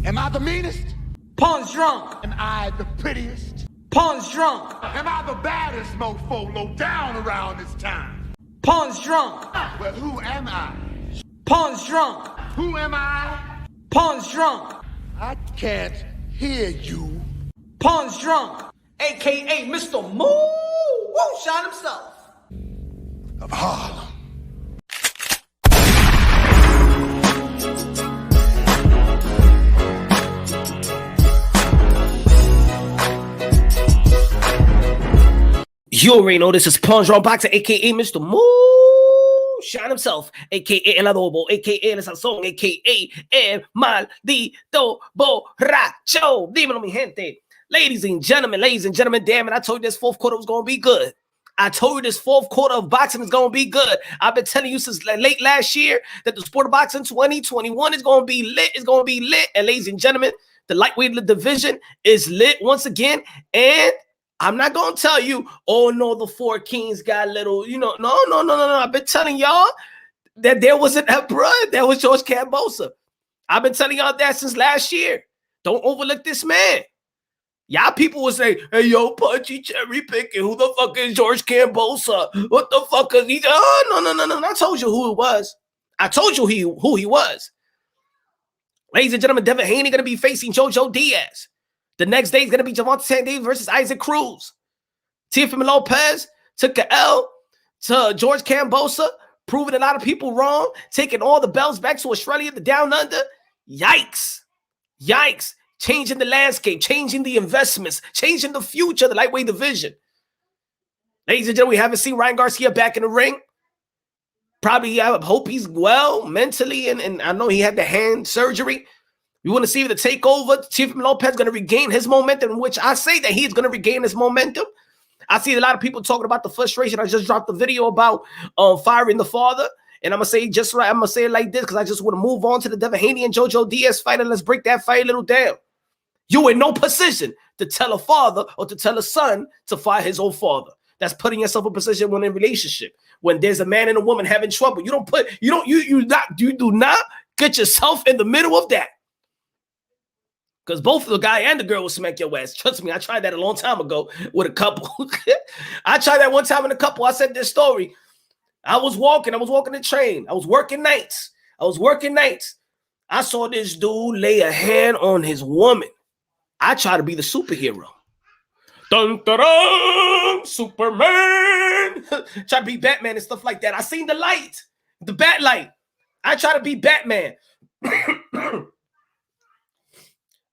Am I the meanest? Pawn's drunk. Am I the prettiest? Pawn's drunk. Am I the baddest mofo low down around this time? Pawn's drunk. Well, who am I? Pawn's drunk. Who am I? Pawn's drunk. I can't hear you. Pawn's drunk. AKA Mr. Moo Woo Shot himself. Of Harlem. You already know this is Pawn's Boxer, aka Mr. Moo Shot himself, aka El Adobo, aka El Sazón, aka El Maldito Borracho. Dímelo, mi gente. Ladies and gentlemen, damn it, I told you this fourth quarter was going to be good. I told you this fourth quarter of boxing is going to be good. I've been telling you since late last year that the sport of boxing 2021 is going to be lit. It's going to be lit. And ladies and gentlemen, the lightweight division is lit once again. And I'm not going to tell you, oh, no, the four kings got little, no. I've been telling y'all that there was an emperor. That was George Kambosos. I've been telling y'all that since last year. Don't overlook this man. Y'all people will say, hey, yo, Punchy cherry picking. Who the fuck is George Kambosos? What the fuck is he? Oh, no. I told you who it was. I told you who he was. Ladies and gentlemen, Devin Haney going to be facing Jojo Diaz. The next day is going to be Javante Davis versus Isaac Cruz. Tiffany Lopez took an L to George Kambosos, proving a lot of people wrong, taking all the belts back to Australia, the down under. Yikes. Changing the landscape, changing the investments, changing the future of the lightweight division. Ladies and gentlemen, we haven't seen Ryan Garcia back in the ring. Probably, I hope he's well mentally, and I know he had the hand surgery. You want to see the takeover. Tiffany Lopez going to regain his momentum, which I say that he's going to regain his momentum. I see a lot of people talking about the frustration. I just dropped the video about firing the father. And I'm going to say just right. I'm going to say it like this because I just want to move on to the Devin Haney and Jojo Diaz fight. And let's break that fight a little down. You in no position to tell a father or to tell a son to fire his own father. That's putting yourself in a position when in a relationship. When there's a man and a woman having trouble, you do not get yourself in the middle of that. Because both the guy and the girl will smack your ass. Trust me, I tried that a long time ago with a couple. I tried that one time in a couple. I said this story. I was walking the train. I was working nights. I saw this dude lay a hand on his woman. I try to be the superhero. Dun, dun, dun, Superman. Try to be Batman and stuff like that. I seen the light, the bat light. I try to be Batman.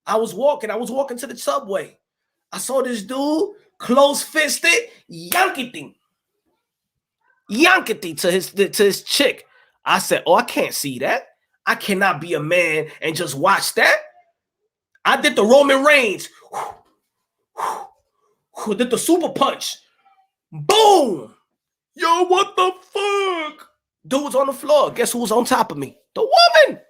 I was walking to the subway. I saw this dude close-fisted, yankity to his chick. I said, oh, I can't see that. I cannot be a man and just watch that. I did the Roman Reigns. Did the super punch. Boom. Yo, what the fuck? Dude was on the floor. Guess who was on top of me? The woman.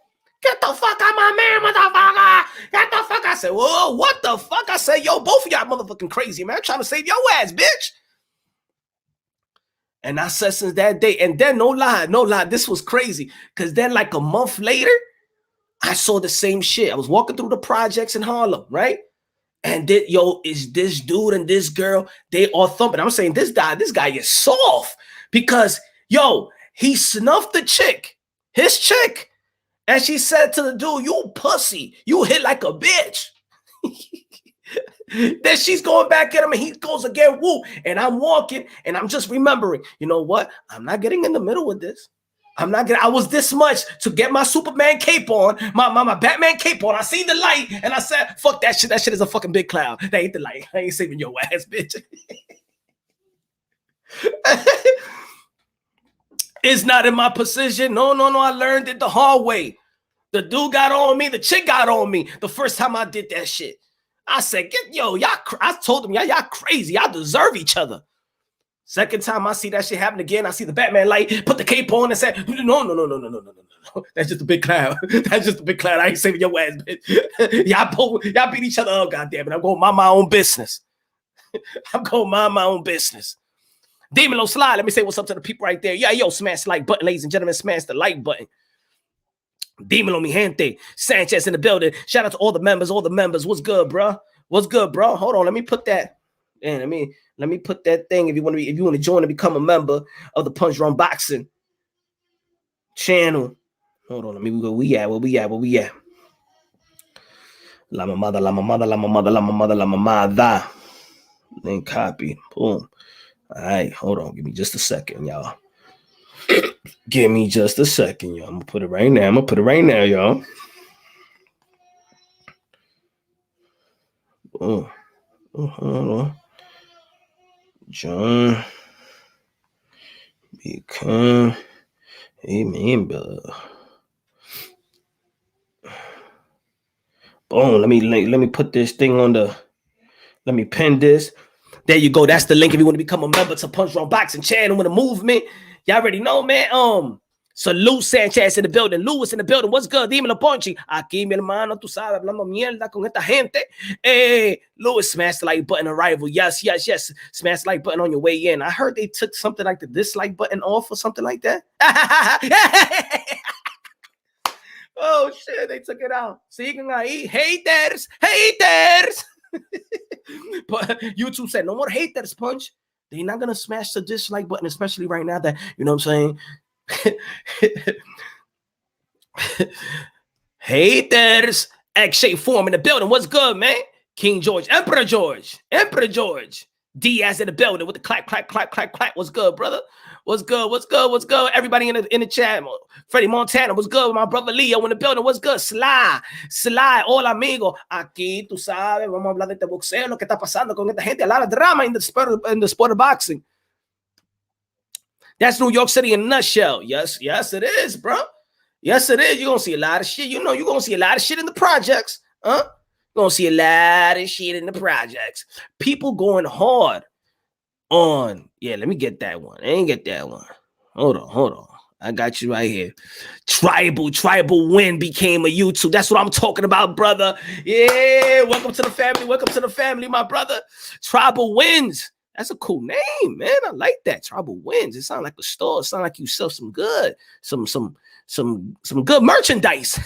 Get the fuck out my man, motherfucker. Get the fuck. I said, whoa, what the fuck? I said, yo, both of y'all motherfucking crazy, man. I'm trying to save your ass, bitch. And I said since that day, and then no lie, this was crazy. Because then like a month later, I saw the same shit. I was walking through the projects in Harlem, right? And is this dude and this girl, they all thumping. I'm saying this guy is soft. Because, yo, he snuffed the chick, his chick. And she said to the dude, you pussy, you hit like a bitch. Then she's going back at him and he goes again, woo. And I'm walking and I'm just remembering, you know what? I'm not getting in the middle with this. I was this much to get my Superman cape on, my Batman cape on. I seen the light and I said, fuck that shit. That shit is a fucking big cloud. That ain't the light. I ain't saving your ass, bitch. It's not in my position. No. I learned it the hard way. The dude got on me. The chick got on me the first time I did that shit. I said, I told them, y'all crazy. Y'all deserve each other. Second time I see that shit happen again, I see the Batman light, put the cape on and said, no. That's just a big cloud. That's just a big cloud. I ain't saving your ass, bitch. Y'all beat each other up, goddammit. I'm going to mind my own business. Demon Low Slide, let me say what's up to the people right there. Yeah, yo, smash the like button, ladies and gentlemen. Smash the like button. Dímelo, mi gente. Sanchez in the building. Shout out to all the members. What's good, bro? What's good, bro? Hold on, let me put that. And let me put that thing if you want to join and become a member of the Punch Drunk Boxing channel. Hold on, let me go. Where we at? La mamada. Then copy. Boom. All right, hold on. Give me just a second, y'all. Give me just a second, y'all. I'm gonna put it right now. Y'all. Oh, hold on. John become a member. Boom. Let me put this thing on the. Let me pin this. There you go. That's the link if you want to become a member to Punch Drunk Boxing channel with a movement. Y'all already know, man. Salud Sanchez in the building. Lewis in the building. What's good? Dímelo, Ponchi. Aquí, mi hermano, tú sabes, hablando mierda con esta gente. Hey, Lewis, smash the like button arrival. Yes. Smash the like button on your way in. I heard they took something like the dislike button off or something like that. Oh, shit. They took it out. Sigan ahí. Haters. But YouTube said, no more haters, Punch. They're not going to smash the dislike button, especially right now that, you know what I'm saying? Haters. X-shape form in the building. What's good, man? King George. Emperor George. Diaz in the building with the clap. What's good, brother? What's good? Everybody in the chat. Freddie Montana, what's good? My brother Leo in the building. What's good? Sly. Hola, amigo. Aquí, tú sabes, vamos a hablar de este boxeo, lo que está pasando con esta gente. A lot of drama in the sport of boxing. That's New York City in a nutshell. Yes, it is, bro. Yes, it is. You're going to see a lot of shit. You know, you're going to see a lot of shit in the projects. You're going to see a lot of shit in the projects. People going hard on. Yeah, let me get that one. I ain't get that one. Hold on. I got you right here. Tribal win became a YouTube. That's what I'm talking about, brother. Yeah, welcome to the family, my brother. Tribal wins. That's a cool name, man. I like that. Tribal wins. It sounds like a store. It sounds like you sell some good, some good merchandise.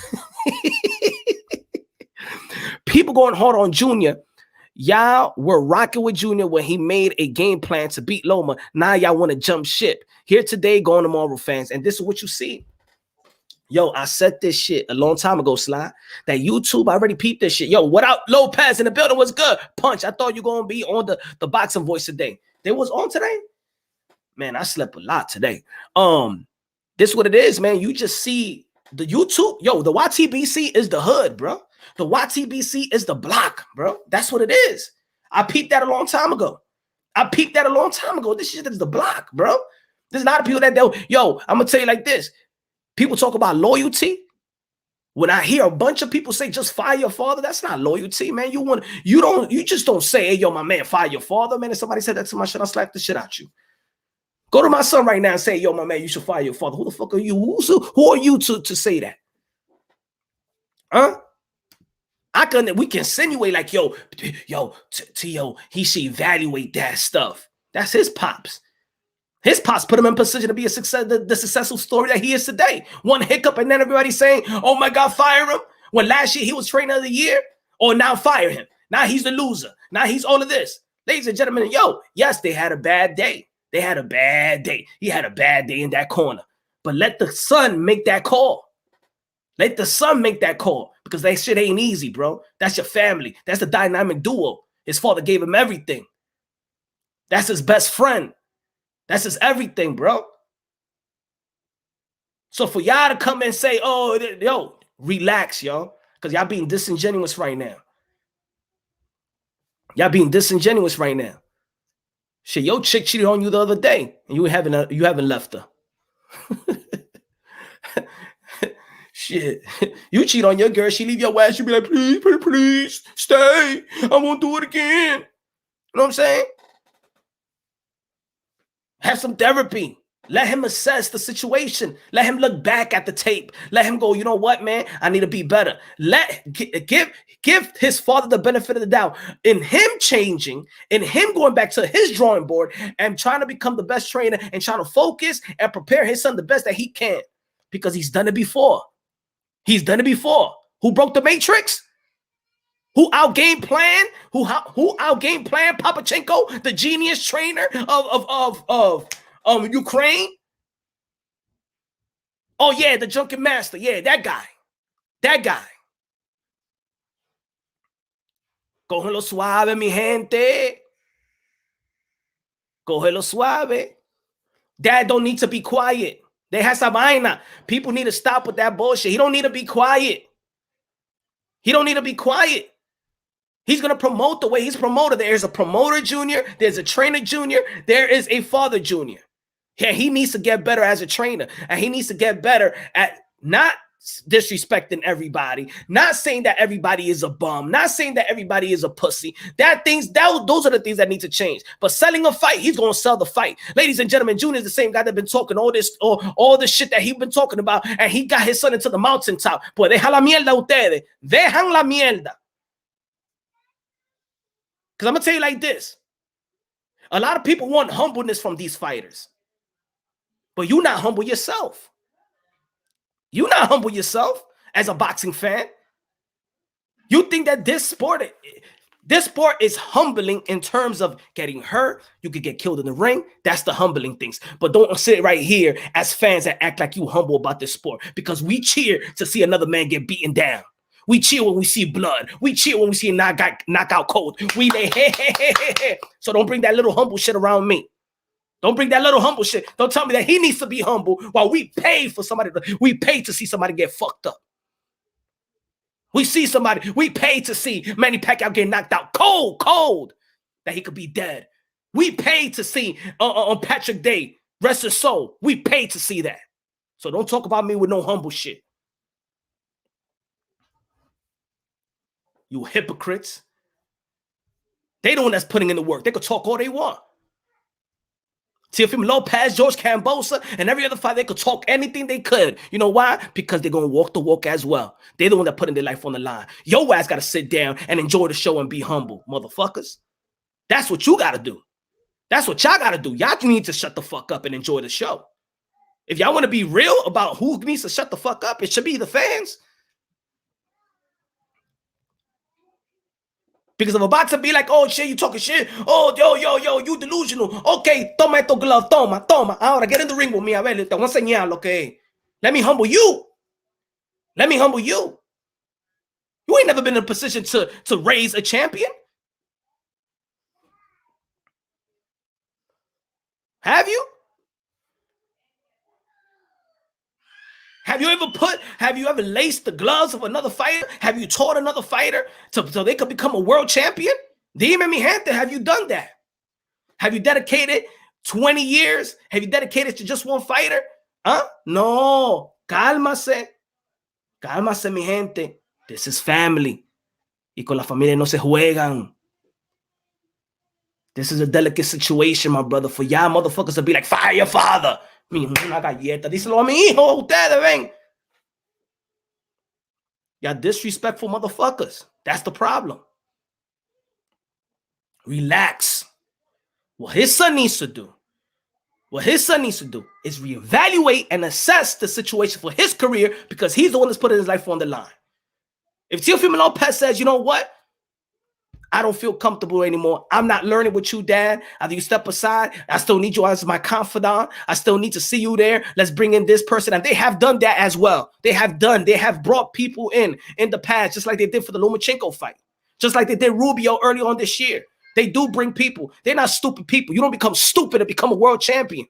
People going hard on Junior. Y'all were rocking with Junior when he made a game plan to beat Loma. Now y'all want to jump ship. Here today, going tomorrow, fans. And this is what you see. Yo, I said this shit a long time ago, Sly. That YouTube, I already peeped this shit. Yo, what up? Lopez in the building was good. Punch, I thought you going to be on the boxing voice today. They was on today? Man, I slept a lot today. This is what it is, man. You just see the YouTube. Yo, the YTBC is the hood, bro. The YTBC is the block, bro. That's what it is. I peeped that a long time ago. This shit is the block, bro. There's a lot of people that don't. Yo, I'm going to tell you like this. People talk about loyalty. When I hear a bunch of people say just fire your father, that's not loyalty, man. You just don't say, hey, yo, my man, fire your father, man. If somebody said that to my shit, I'll slap the shit out you. Go to my son right now and say, yo, my man, you should fire your father. Who the fuck are you? Who are you to say that? Huh? We can insinuate like, yo, T.O., he should evaluate that stuff. That's his pops. His pops put him in position to be the successful story that he is today. One hiccup and then everybody's saying, oh my God, fire him. When last year he was trainer of the year, or now fire him. Now he's the loser. Now he's all of this. Ladies and gentlemen, yo, yes, they had a bad day. He had a bad day in that corner. But let the son make that call. Because that shit ain't easy, bro. That's your family. That's the dynamic duo. His father gave him everything. That's his best friend. That's his everything, bro. So for y'all to come and say, oh, yo, relax, yo. Because y'all being disingenuous right now. Shit, your chick cheated on you the other day. And you haven't left her. Shit. You cheat on your girl, she leave your ass, you be like, please, stay. I won't do it again. You know what I'm saying? Have some therapy. Let him assess the situation. Let him look back at the tape. Let him go, you know what, man? I need to be better. Give his father the benefit of the doubt. In him changing, in him going back to his drawing board and trying to become the best trainer and trying to focus and prepare his son the best that he can because he's done it before. He's done it before. Who broke the matrix? Who outgame plan? Who outgame plan Papachenko, the genius trainer of Ukraine? Oh yeah, the Junkin Master. Yeah, that guy. That guy. Cógelo suave, mi gente. Cógelo suave. Dad don't need to be quiet. Deja esa vaina. People need to stop with that bullshit. He don't need to be quiet. He don't need to be quiet. He's going to promote the way he's promoted. There's a promoter junior. There's a trainer junior. There is a father junior. Yeah, he needs to get better as a trainer. And he needs to get better at not disrespecting everybody, not saying that everybody is a bum, not saying that everybody is a pussy. Those are the things that need to change. But selling a fight, he's going to sell the fight. Ladies and gentlemen, Junior is the same guy that's been talking all the shit that he's been talking about, and he got his son into the mountaintop. Pues deja la mierda ustedes. Dejan la mierda. Because I'm going to tell you like this. A lot of people want humbleness from these fighters. But you're not humble yourself. You're not humble yourself as a boxing fan. You think that this sport is humbling in terms of getting hurt. You could get killed in the ring. That's the humbling things. But don't sit right here as fans that act like you humble about this sport, because we cheer to see another man get beaten down. We cheer when we see blood. We cheer when we see a knockout cold. We lay hey. So don't bring that little humble shit around me. Don't bring that little humble shit. Don't tell me that he needs to be humble while we pay for somebody. We pay to see somebody get fucked up. We pay to see Manny Pacquiao get knocked out cold, that he could be dead. We pay to see on Patrick Day, rest his soul. We pay to see that. So don't talk about me with no humble shit. You hypocrites. They the one that's putting in the work. They could talk all they want. Teofimo Lopez, George Kambosos, and every other fighter, they could talk anything they could. You know why? Because they're going to walk the walk as well. They're the one that putting their life on the line. Your ass got to sit down and enjoy the show and be humble, motherfuckers. That's what you got to do. That's what y'all got to do. Y'all need to shut the fuck up and enjoy the show. If y'all want to be real about who needs to shut the fuck up, it should be the fans. Because if a boxer be like, oh, shit, you talking shit. Oh, yo, you delusional. Okay, toma esto glove, toma. Ahora, get in the ring with me. A ver, te voy a enseñar lo que. Let me humble you. You ain't never been in a position to raise a champion. Have you? Have you ever laced the gloves of another fighter? Have you taught another fighter so they could become a world champion? Dime mi gente, have you done that? Have you dedicated 20 years? Have you dedicated to just one fighter? Huh? No. Cálmase, mi gente. This is family. Y con la familia no se juegan. This is a delicate situation, my brother. For y'all motherfuckers to be like, fire your father. Una galleta. Díselo a mi hijo. Ustedes ven. Y'all disrespectful motherfuckers. That's the problem. Relax. What his son needs to do is reevaluate and assess the situation for his career, because he's the one that's putting his life on the line. If Teofimo Lopez says, you know what? I don't feel comfortable anymore. I'm not learning with you, Dad. After you step aside, I still need you as my confidant. I still need to see you there. Let's bring in this person. And they have done that as well. They have brought people in the past, just like they did for the Lomachenko fight. Just like they did Rubio early on this year. They do bring people. They're not stupid people. You don't become stupid to become a world champion.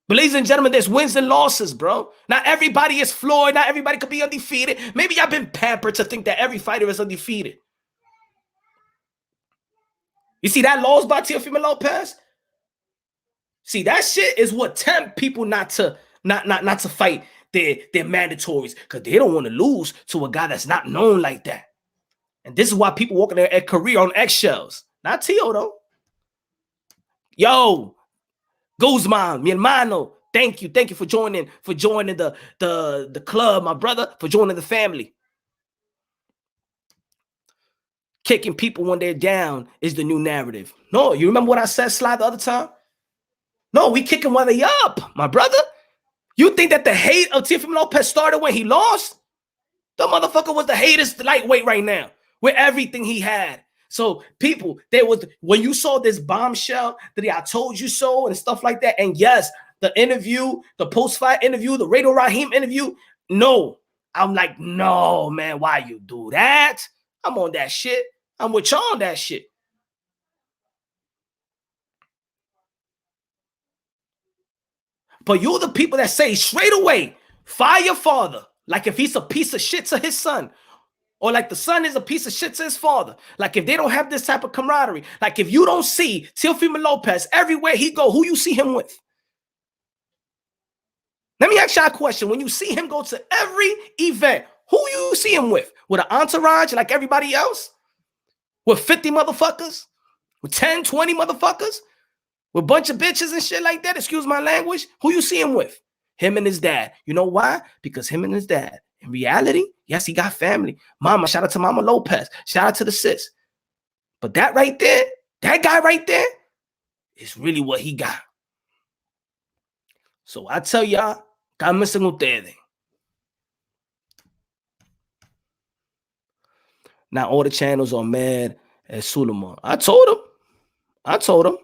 But ladies and gentlemen, there's wins and losses, bro. Not everybody is Floyd. Not everybody could be undefeated. Maybe y'all been pampered to think that every fighter is undefeated. You see that loss by Teofimo Lopez? See, that shit is what tempt people not to fight their mandatories, because they don't want to lose to a guy that's not known like that. And this is why people walking their career on eggshells. Not Teo, though. Yo, Guzman, mi hermano, thank you for joining the club, my brother, for joining the family. Kicking people when they're down is the new narrative. No, you remember what I said, Sly, the other time? No, we kicking while they up, my brother. You think that the hate of Teofimo Lopez started when he lost? The motherfucker was the hatest lightweight right now with everything he had. So people, there was, when you saw this bombshell that I told you so and stuff like that, and yes, the interview, the post-fight interview, the Radio Raheem interview, no. I'm like, no, man, why you do that? I'm on that shit. I'm with y'all on that shit. But you're the people that say straight away, fire your father. Like if he's a piece of shit to his son. Or like the son is a piece of shit to his father. Like if they don't have this type of camaraderie. Like if you don't see Teofimo Lopez everywhere he go, who you see him with? Let me ask you a question. When you see him go to every event, who you see him with? With an entourage like everybody else? With 50 motherfuckers? With 10, 20 motherfuckers? With a bunch of bitches and shit like that? Excuse my language. Who you see him with? Him and his dad. You know why? Because him and his dad. In reality, yes, he got family. Mama, shout out to Mama Lopez. Shout out to the sis. But that right there, that guy right there is really what he got. So I tell y'all, cálmense ustedes. Now all the channels are mad at Suleiman. I told him.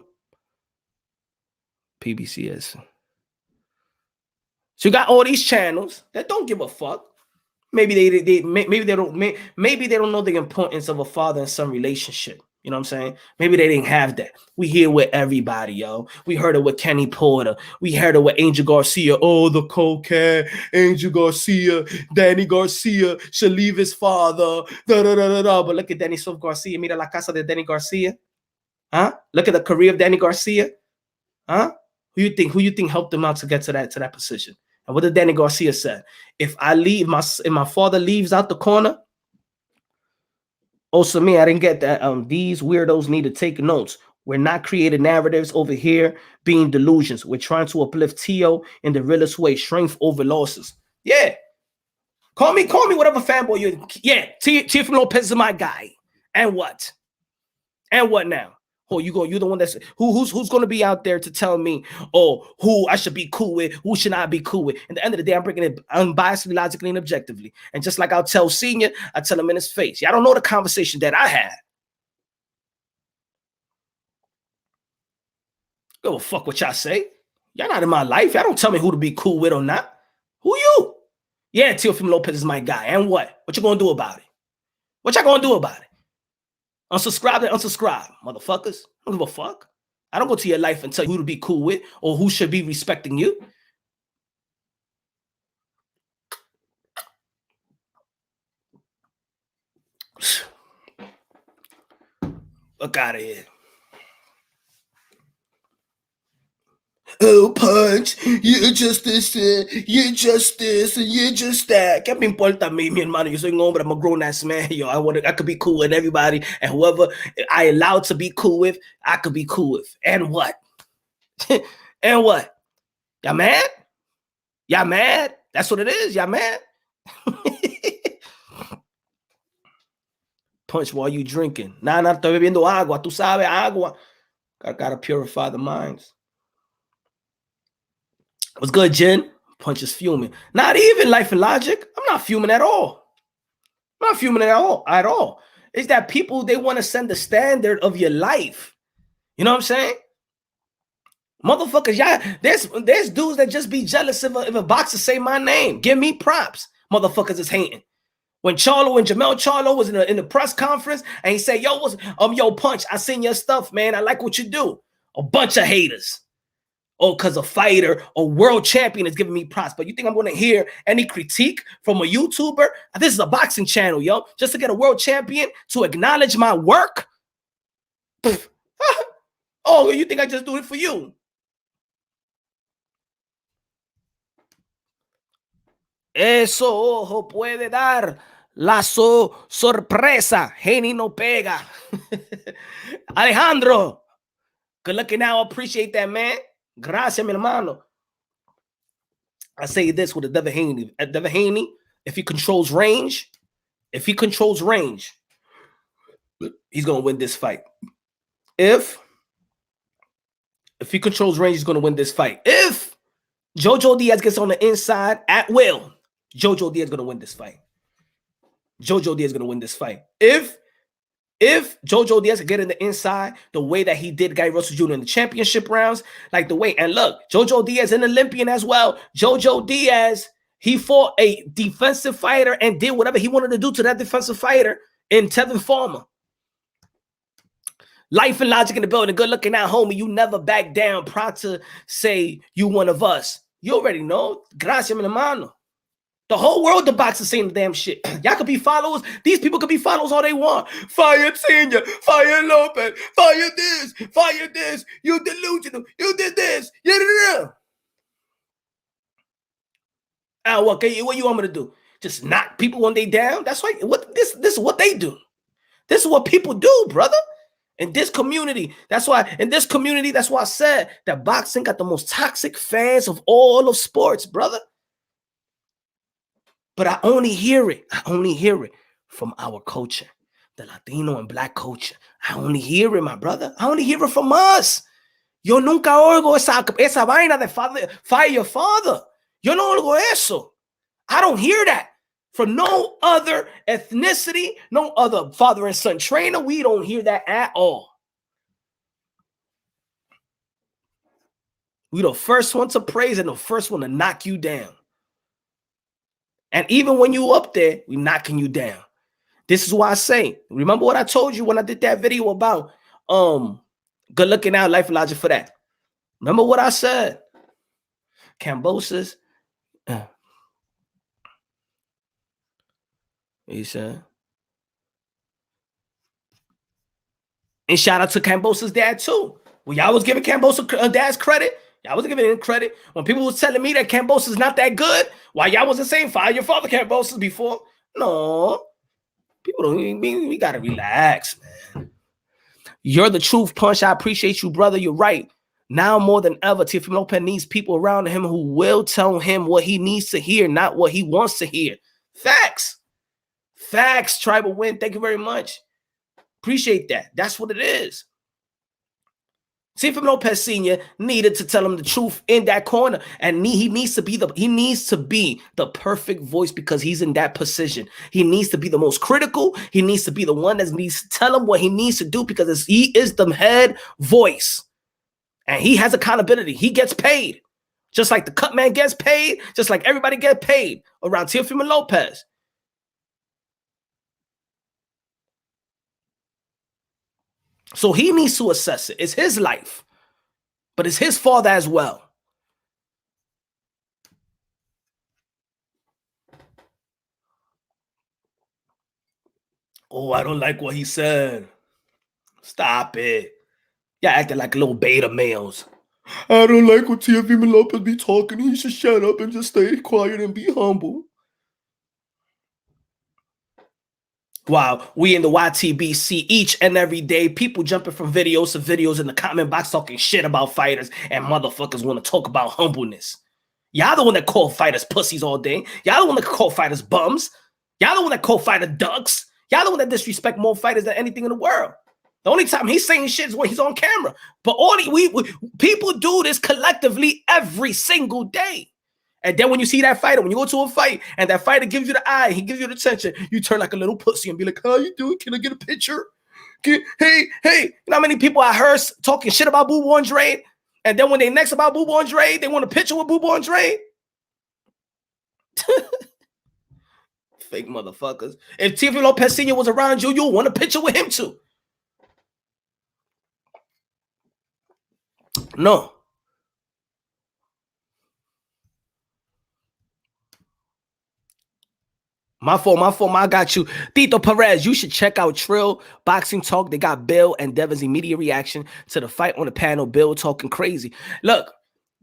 PBCS. So you got all these channels that don't give a fuck. Maybe they don't know the importance of a father and son relationship. You know what I'm saying? Maybe they didn't have that. We hear with everybody, yo. We heard it with Kenny Porter. We heard it with Angel Garcia. Oh, the cocaine. Angel Garcia. Danny Garcia should leave his father. Da, da, da, da, da. But look at Danny Swift Garcia. Mira la casa de Danny Garcia. Huh? Look at the career of Danny Garcia. Huh? Who you think helped him out to get to that position? And what did Danny Garcia say? If my father leaves out the corner, also me, I didn't get that. These weirdos need to take notes. We're not creating narratives over here, being delusions. We're trying to uplift Tio in the realest way, strength over losses. Yeah. Call me whatever fanboy you. Yeah, Teofimo Lopez is my guy. And what? And what now? Oh, you're the one that's who's going to be out there to tell me, oh, who I should be cool with, who should I be cool with? At the end of the day, I'm bringing it unbiasedly, logically, and objectively. And just like I'll tell Senior, I tell him in his face. Y'all don't know the conversation that I had. Go well, fuck what y'all say. Y'all not in my life. Y'all don't tell me who to be cool with or not. Who you? Yeah, Teofimo Lopez is my guy. And what? What you gonna do about it? What y'all gonna do about it? Unsubscribe and unsubscribe, motherfuckers. I don't give a fuck. I don't go to your life and tell you who to be cool with or who should be respecting you. Fuck out of here. Oh, Punch, you're just this, you're just this, and you're just that. ¿Qué me importa a mí, mi hermano? Yo soy un hombre, I'm a grown-ass man. Yo, I could be cool with everybody, and whoever I allowed to be cool with, I could be cool with. And what? And what? Y'all mad? Y'all mad? That's what it is. Y'all mad? Punch, while you drinking? Nah, estoy bebiendo agua. Tú sabes, agua. Gotta purify the minds. What's good, Jen? Punch is fuming. Not even Life and Logic. I'm not fuming at all. I'm not fuming at all. It's that people, they want to send the standard of your life. You know what I'm saying? Motherfuckers, yeah, there's dudes that just be jealous if a boxer say my name. Give me props. Motherfuckers is hating. When Jamel Charlo was in the press conference and he said, yo, Punch, I seen your stuff, man. I like what you do. A bunch of haters. Oh, because a fighter or world champion is giving me props. But you think I'm going to hear any critique from a YouTuber? This is a boxing channel, yo. Just to get a world champion to acknowledge my work? Oh, you think I just do it for you? Eso ojo puede dar la sorpresa. Haney no pega. Alejandro, good looking now. Appreciate that, man. Gracias, mi hermano. I say this with a Devin Haney. Devin Haney, if he controls range, he's going to win this fight. If he controls range, he's going to win this fight. If Jojo Diaz gets on the inside at will. Jojo Diaz gonna win this fight. Jojo Diaz gonna win this fight. If Jojo Diaz can get in the inside the way that he did Guy Russell Jr. in the championship rounds, like the way, and look, Jojo Diaz an Olympian as well. Jojo Diaz, he fought a defensive fighter and did whatever he wanted to do to that defensive fighter in Tevin Farmer. Life and logic in the building. Good looking out, homie. You never back down. Proud to say you one of us. You already know. Gracias, mi hermano. The whole world, the boxers saying the damn shit. Y'all could be followers. These people could be followers all they want. Fire Senior, fire Lopez, fire this, fire this. You delusional. You did this. Yeah. What you want me to do? Just knock people when they down? That's why. This is what they do. This is what people do, brother. In this community, that's why I said that boxing got the most toxic fans of all of sports, brother. But I only hear it from our culture, the Latino and Black culture. I only hear it, my brother. I only hear it from us. Yo nunca oigo esa vaina de fire your father. Yo no oigo eso. I don't hear that from no other ethnicity, no other father and son trainer. We don't hear that at all. We the first one to praise and the first one to knock you down. And even when you up there, we knocking you down. This is why I say, remember what I told you when I did that video about good looking out, life and logic for that. Remember what I said? Kambosos. He said. And shout out to Kambosos' dad too. Well, y'all was giving Kambosos' dad's credit. Y'all wasn't giving him credit. When people was telling me that Kambosos is not that good, why y'all wasn't saying fire your father Kambosos before? No. People don't mean we gotta relax, man. You're the truth, Punch. I appreciate you, brother. You're right. Now more than ever, Teofimo Lopez needs people around him who will tell him what he needs to hear, not what he wants to hear. Facts. Facts, Tribal Win. Thank you very much. Appreciate that. That's what it is. Teofimo Lopez Sr. needed to tell him the truth in that corner, and he needs to be the perfect voice because he's in that position. He needs to be the most critical. He needs to be the one that needs to tell him what he needs to do because he is the head voice, and he has accountability. He gets paid, just like the cut man gets paid, just like everybody gets paid around Teofimo Lopez. So he needs to assess it. It's his life, but it's his father as well. Oh, I don't like what he said. Stop it. Y'all acting like little beta males. I don't like what Teofimo Lopez be talking. He should shut up and just stay quiet and be humble. Wow, we in the YTBC each and every day. People jumping from videos to videos in the comment box talking shit about fighters, and motherfuckers want to talk about humbleness. Y'all the one that call fighters pussies all day. Y'all the one that call fighters bums. Y'all the one that call fighters ducks. Y'all the one that disrespect more fighters than anything in the world. The only time he's saying shit is when he's on camera. But people do this collectively every single day. And then when you see that fighter, when you go to a fight and that fighter gives you the eye, he gives you the attention, you turn like a little pussy and be like, how you doing? Can I get a picture? Hey. You know how many people I heard talking shit about Boo Andre? And then when they next about Boo Andre, they want a picture with Boo Andre? Fake motherfuckers. If Teofimo Lopez Sr. was around you, you'll want a picture with him too. No. My fault. I got you. Tito Perez, you should check out Trill Boxing Talk. They got Bill and Devin's immediate reaction to the fight on the panel. Bill talking crazy. Look,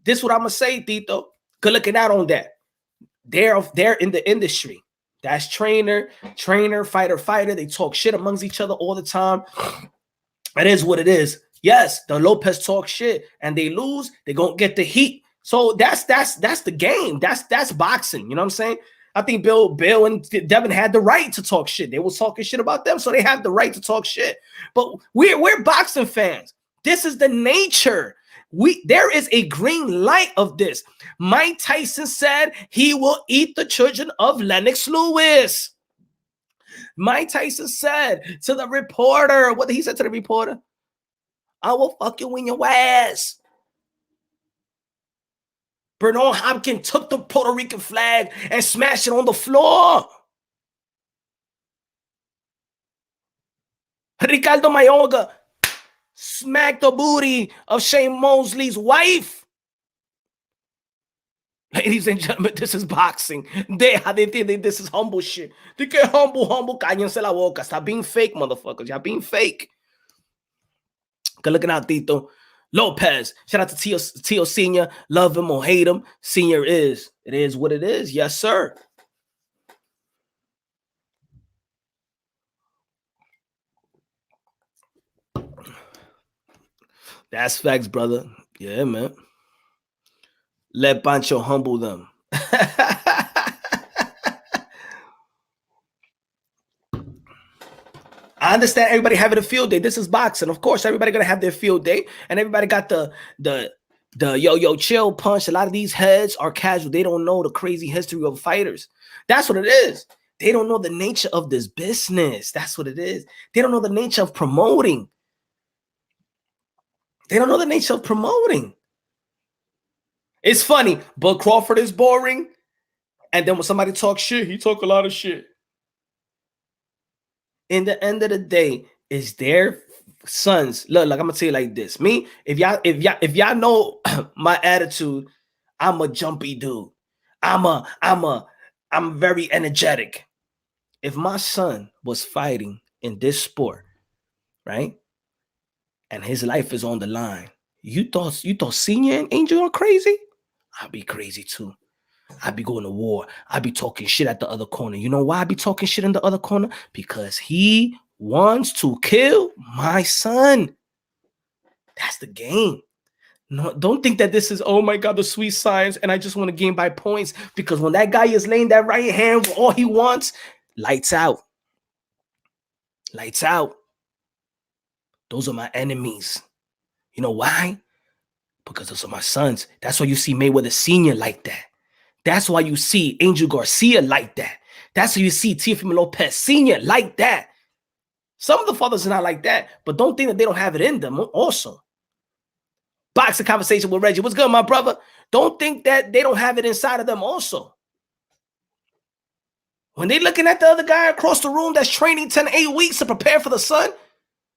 this is what I'm going to say, Tito. Good looking out on that. They're in the industry. That's trainer, fighter. They talk shit amongst each other all the time. It is what it is. Yes, the Lopez talk shit and they lose, they're going to get the heat. So that's the game. That's boxing. You know what I'm saying? I think Bill and Devin had the right to talk shit. They were talking shit about them, so they have the right to talk shit. But we're boxing fans. This is the nature. There is a green light of this. Mike Tyson said he will eat the children of Lennox Lewis. Mike Tyson said to the reporter, what did he say to the reporter? I will fuck you in your ass. Bernard Hopkins took the Puerto Rican flag and smashed it on the floor. Ricardo Mayorga smacked the booty of Shane Mosley's wife. Ladies and gentlemen, this is boxing. Deja de entender, this is humble shit. De que humble, cállense la boca. Stop being fake, motherfuckers. Y'all being fake. Good looking out, Tito. Lopez. Shout out to Tio Senior. Love him or hate him. Senior is. It is what it is. Yes, sir. That's facts, brother. Yeah, man. Let Pancho humble them. I understand everybody having a field day. This is boxing. Of course, everybody gonna have their field day, and everybody got the yo chill punch. A lot of these heads are casual. They don't know the crazy history of fighters. That's what it is. They don't know the nature of this business. That's what it is. They don't know the nature of promoting. They don't know the nature of promoting. It's funny, but Crawford is boring. And then when somebody talks shit, he talk a lot of shit. In the end of the day, it's their sons. Look, like I'm gonna tell you like this. Me, if y'all know my attitude, I'm a jumpy dude. I'm very energetic. If my son was fighting in this sport, right? And his life is on the line. You thought Senior and Angel are crazy? I'd be crazy too. I'd be going to war. I'd be talking shit at the other corner. You know why I'd be talking shit in the other corner? Because he wants to kill my son. That's the game. No, don't think that this is, oh my God, the sweet science, and I just want to gain by points. Because when that guy is laying that right hand, all he wants, lights out. Lights out. Those are my enemies. You know why? Because those are my sons. That's why you see Mayweather Sr. like that. That's why you see Angel Garcia like that. That's why you see Teofimo Lopez Sr. like that. Some of the fathers are not like that, but don't think that they don't have it in them also. Boxing conversation with Reggie. What's good, my brother? Don't think that they don't have it inside of them also. When they're looking at the other guy across the room that's training 10 to 8 weeks to prepare for the son,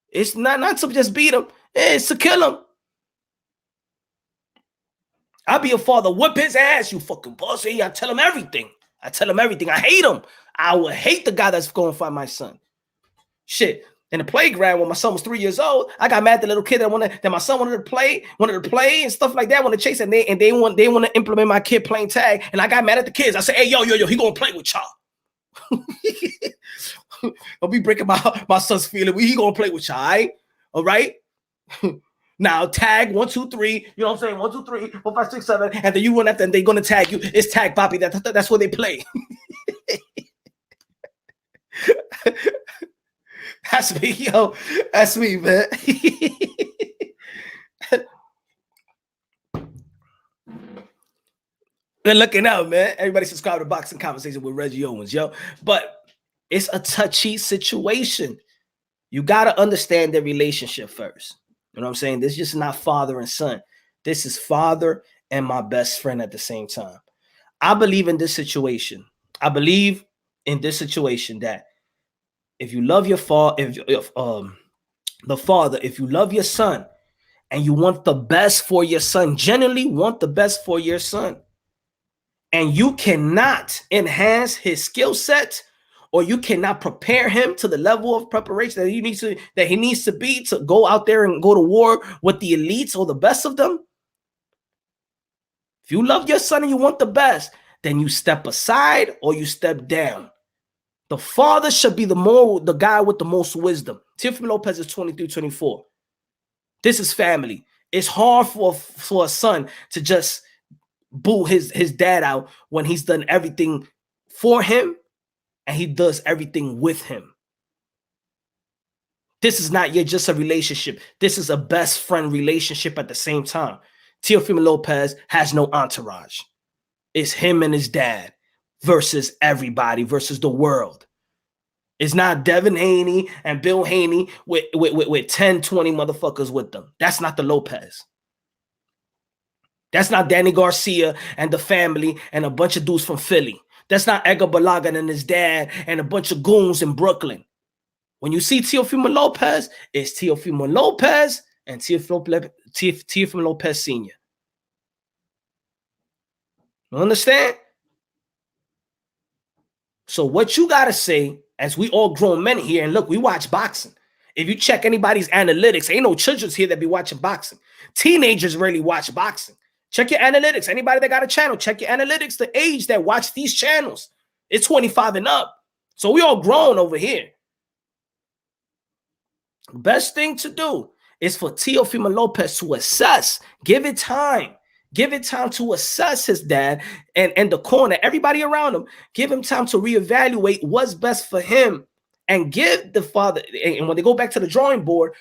it's not to just beat him. It's to kill him. I'll be a father. Whip his ass, you fucking pussy. I tell him everything. I hate him. I would hate the guy that's going to fight my son. Shit. In the playground, when my son was 3 years old, I got mad at the little kid that my son wanted to play and stuff like that, wanted to chase, and they want to implement my kid playing tag. And I got mad at the kids. I said, hey, yo, he gonna play with y'all. I'll be breaking my son's feeling. He gonna play with y'all, all right? Now tag 1, 2, 3. You know what I'm saying? 1, 2, 3, 4, 5, 6, 7. And then you run after and they're gonna tag you. It's tag, Poppy. That's what they play. That's me, yo. That's me, man. They're looking out, man. Everybody subscribe to Boxing Conversation with Reggie Owens, yo. But it's a touchy situation. You gotta understand their relationship first. You know what I'm saying? This is just not father and son. This is father and my best friend at the same time. I believe in this situation. I believe in this situation that if you love your father, if you love your son and you want the best for your son, genuinely want the best for your son, and you cannot enhance his skill set, or you cannot prepare him to the level of preparation that he needs to be to go out there and go to war with the elites or the best of them. If you love your son and you want the best, then you step aside or you step down. The father should be the guy with the most wisdom. Teofimo Lopez is 23, 24. This is family. It's hard for a son to just boo his dad out when he's done everything for him and he does everything with him. This is not yet just a relationship. This is a best friend relationship at the same time. Teofimo Lopez has no entourage. It's him and his dad versus everybody, versus the world. It's not Devin Haney and Bill Haney with 10, 20 motherfuckers with them. That's not the Lopez. That's not Danny Garcia and the family and a bunch of dudes from Philly. That's not Edgar Balagan and his dad and a bunch of goons in Brooklyn. When you see Teofimo Lopez, it's Teofimo Lopez and Teofimo Lopez Sr. You understand? So what you got to say, as we all grown men here, and look, we watch boxing. If you check anybody's analytics, ain't no children here that be watching boxing. Teenagers rarely watch boxing. Check your analytics. Anybody that got a channel, check your analytics. The age that watch these channels, it's 25 and up. So we all grown over here. Best thing to do is for Teofimo Lopez to assess. Give it time. Give it time to assess his dad and the corner, everybody around him. Give him time to reevaluate what's best for him and give the father. And when they go back to the drawing board,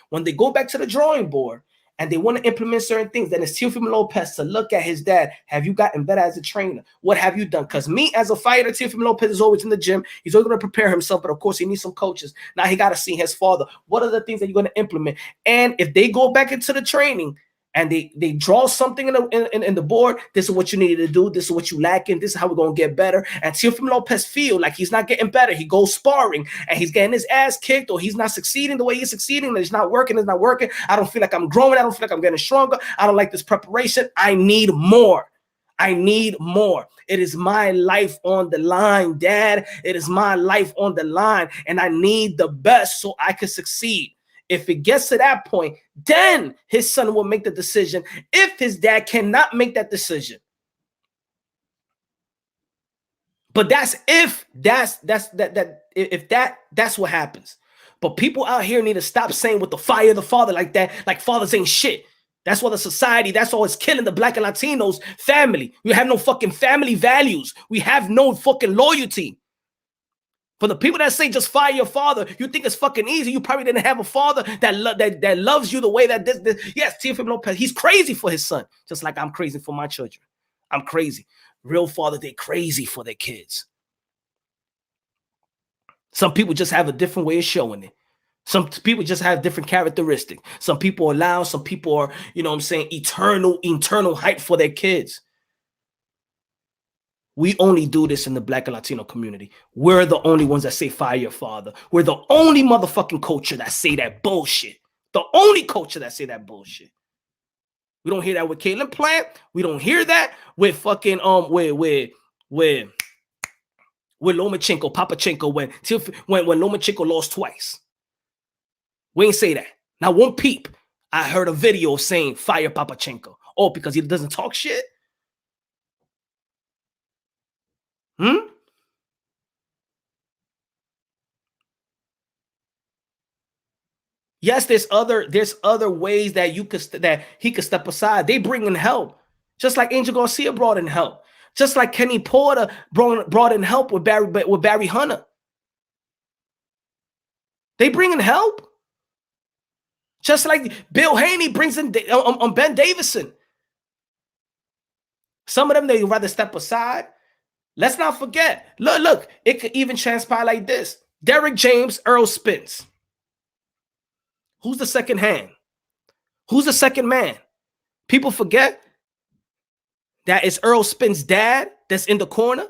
and they want to implement certain things, then it's Teofimo Lopez to look at his dad. Have you gotten better as a trainer? What have you done? Because me as a fighter, Teofimo Lopez is always in the gym. He's always going to prepare himself, but of course he needs some coaches. Now he got to see his father. What are the things that you're going to implement? And if they go back into the training and they draw something in the board, this is what you needed to do. This is what you lacking. This is how we're going to get better. And Teofimo Lopez feel like he's not getting better. He goes sparring and he's getting his ass kicked, or he's not succeeding the way he's succeeding. And it's not working. It's not working. I don't feel like I'm growing. I don't feel like I'm getting stronger. I don't like this preparation. I need more. I need more. It is my life on the line, Dad. It is my life on the line. And I need the best so I can succeed. If it gets to that point, then his son will make the decision. If his dad cannot make that decision, but that's what happens. But people out here need to stop saying with the fire of the father like that, like fathers ain't shit. That's why the society, that's all it's killing the Black and Latinos family. We have no fucking family values. We have no fucking loyalty. For the people that say just fire your father, you think it's fucking easy. You probably didn't have a father that loves you the way that this. Yes, Teofimo Lopez, he's crazy for his son, just like I'm crazy for my children. I'm crazy. Real father, they crazy for their kids. Some people just have a different way of showing it. Some people just have different characteristics. Some people are loud. Some people are, you know what I'm saying, eternal hype for their kids. We only do this in the Black and Latino community. We're the only ones that say fire your father. We're the only motherfucking culture that say that bullshit. The only culture that say that bullshit. We don't hear that with Caitlin Plant. We don't hear that with fucking with Lomachenko, Papachenko, when Lomachenko lost twice. We ain't say that. Not one peep. I heard a video saying fire Papachenko. Oh, because he doesn't talk shit? Yes, there's other ways that he could step aside. They bring in help, just like Angel Garcia brought in help, just like Kenny Porter brought in help with Barry Hunter. They bring in help, just like Bill Haney brings in on Ben Davison. Some of them they rather step aside. Let's not forget. Look, it could even transpire like this: Derrick James, Earl Spence. Who's the second hand? Who's the second man? People forget that it's Earl Spence' dad that's in the corner.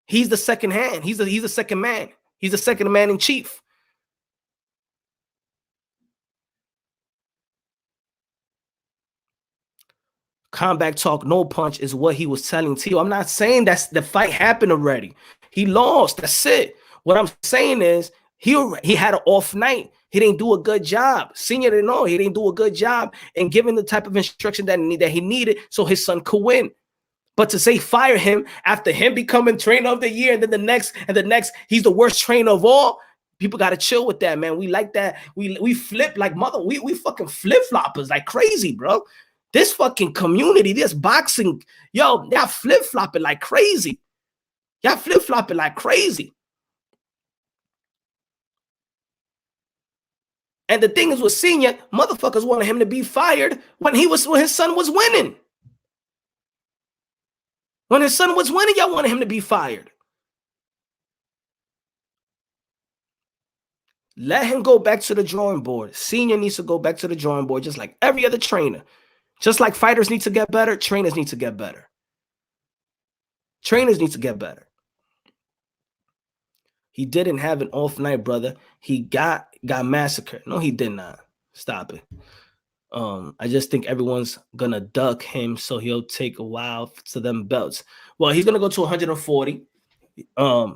He's the second hand. He's the second man. He's the second man in chief. Combat talk, no punch is what he was telling Tio. I'm not saying that's the fight happened already. He lost. That's it. What I'm saying is he had an off night. He didn't do a good job. Senior didn't know. He didn't do a good job in giving the type of instruction that he needed so his son could win. But to say fire him after him becoming trainer of the year and then the next, he's the worst trainer of all. People got to chill with that, man. We like that. We flip like mother. We fucking flip-floppers like crazy, bro. This fucking community, this boxing, yo, y'all flip-flopping like crazy. Y'all flip-flopping like crazy. And the thing is with Senior, motherfuckers wanted him to be fired when his son was winning. When his son was winning, y'all wanted him to be fired. Let him go back to the drawing board. Senior needs to go back to the drawing board, just like every other trainer. Just like fighters need to get better, trainers need to get better. Trainers need to get better. He didn't have an off night, brother. He got massacred. No, he did not. Stop it. I just think everyone's gonna duck him, so he'll take a while to them belts. Well, he's gonna go to 140.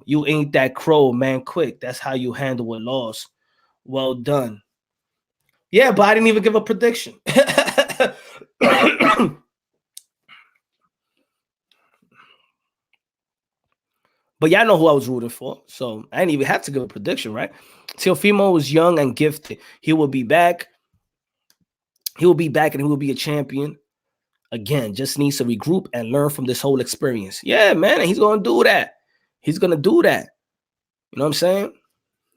You ain't that crow, man. Quick. That's how you handle a loss. Well done. Yeah, but I didn't even give a prediction. But y'all know who I was rooting for, so I didn't even have to give a prediction, right? Teofimo was young and gifted. He will be back. He will be back, and he will be a champion. Again, just needs to regroup and learn from this whole experience. Yeah, man, and he's going to do that. He's going to do that. You know what I'm saying?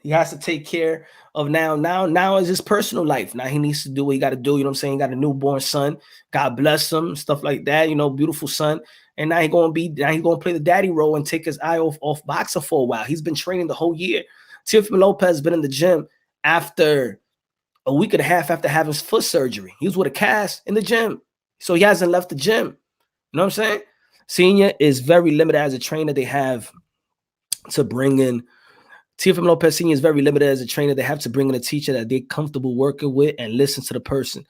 He has to take care of now is his personal life. Now he needs to do what he got to do. You know what I'm saying? He got a newborn son. God bless him, stuff like that. You know, beautiful son. And now he's going to play the daddy role and take his eye off boxing for a while. He's been training the whole year. Teofimo Lopez has been in the gym after a week and a half after having his foot surgery. He was with a cast in the gym. So he hasn't left the gym. You know what I'm saying? Senior is very limited as a trainer. They have to bring in Teofimo Lopez Senior is very limited as a trainer. They have to bring in a teacher that they're comfortable working with and listen to the person.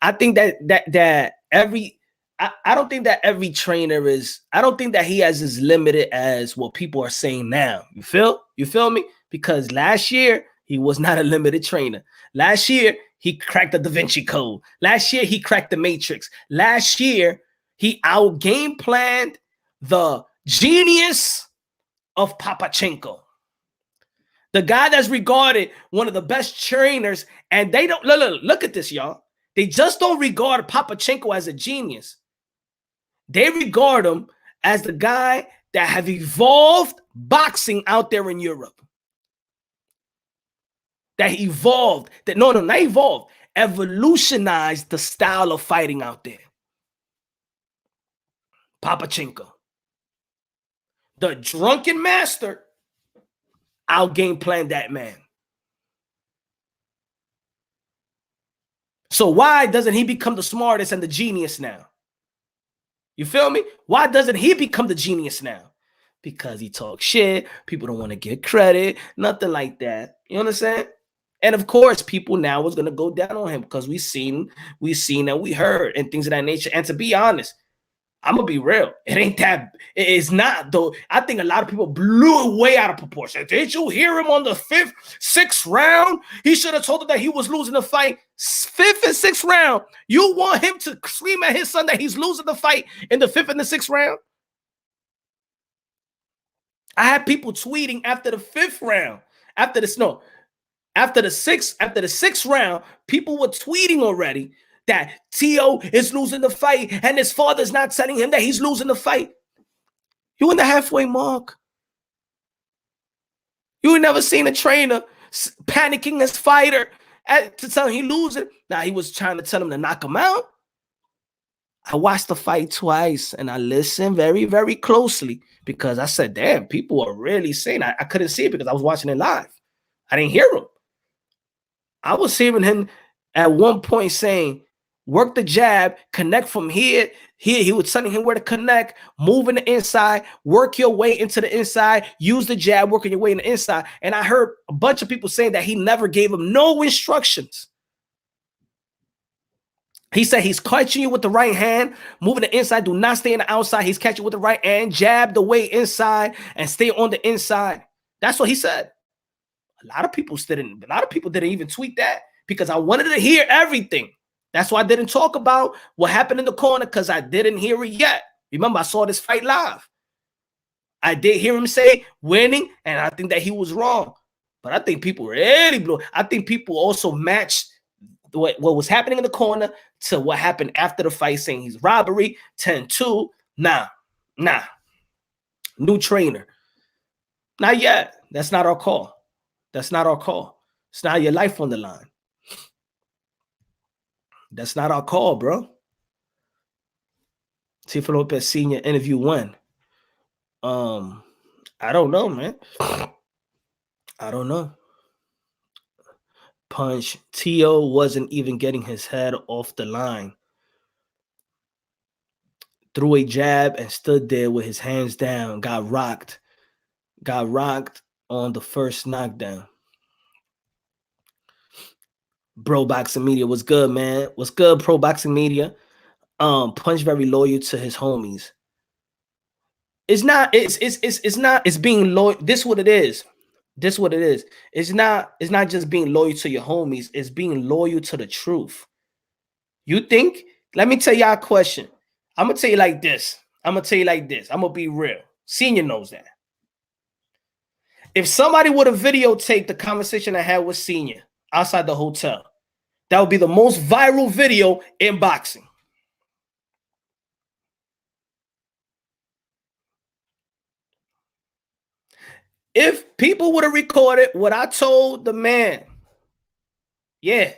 I think that every I don't think that every trainer is. I don't think that he is as limited as what people are saying now. You feel me? Because last year he was not a limited trainer. Last year he cracked the Da Vinci Code. Last year he cracked the Matrix. Last year he out game planned the genius of Papachenko. The guy that's regarded one of the best trainers, and they don't look at this, y'all. They just don't regard Papachenko as a genius. They regard him as the guy that have evolved boxing out there in Europe. That evolved, not evolved, evolutionized the style of fighting out there. Papachenko. The drunken master out game plan that man. So why doesn't he become the smartest and the genius now? You feel me? Why doesn't he become the genius now? Because he talks shit. People don't want to get credit. Nothing like that. You understand? And of course, people now was going to go down on him because we seen and we heard and things of that nature. And to be honest, I'm going to be real. It is not, though. I think a lot of people blew it way out of proportion. Did you hear him on the 5th, 6th round? He should have told him that he was losing the fight. 5th and 6th round. You want him to scream at his son that he's losing the fight in the 5th and the 6th round? I had people tweeting after the 5th round. After the 6th round, people were tweeting already that Tio is losing the fight and his father's not telling him that he's losing the fight. You in the halfway mark. You ain't never seen a trainer panicking his fighter to tell him he losing. Now he was trying to tell him to knock him out. I watched the fight twice and I listened very, very closely because I said, damn, people are really saying I couldn't see it because I was watching it live. I didn't hear him. I was hearing him at one point saying, work the jab, connect from here. He was telling him where to connect, move in the inside, work your way into the inside, use the jab, working your way in the inside. And I heard a bunch of people saying that he never gave him no instructions. He said he's catching you with the right hand, moving the inside, do not stay in the outside. He's catching with the right hand, jab the way inside and stay on the inside. That's what he said. A lot of people didn't even tweet that because I wanted to hear everything. That's why I didn't talk about what happened in the corner because I didn't hear it yet. Remember, I saw this fight live. I did hear him say winning, and I think that he was wrong. But I think people really blew. I think people also matched what was happening in the corner to what happened after the fight, saying he's robbery, 10-2. Nah. New trainer. Not yet. That's not our call. That's not our call. It's not your life on the line. That's not our call, bro. Teofimo Lopez Sr. interview when? I don't know, man. I don't know. Punch. T.O. wasn't even getting his head off the line. Threw a jab and stood there with his hands down. Got rocked. Got rocked on the first knockdown. Bro Boxing Media, what's good, man? What's good, Pro Boxing Media? Punch very loyal to his homies. It's not. It's not. It's being loyal. This what it is. This what it is. It's not just being loyal to your homies. It's being loyal to the truth. You think? Let me tell y'all a question. I'm gonna tell you like this. I'm gonna be real. Senior knows that. If somebody would have videotaped the conversation I had with Senior outside the hotel, that would be the most viral video in boxing. If people would have recorded what I told the man, yeah,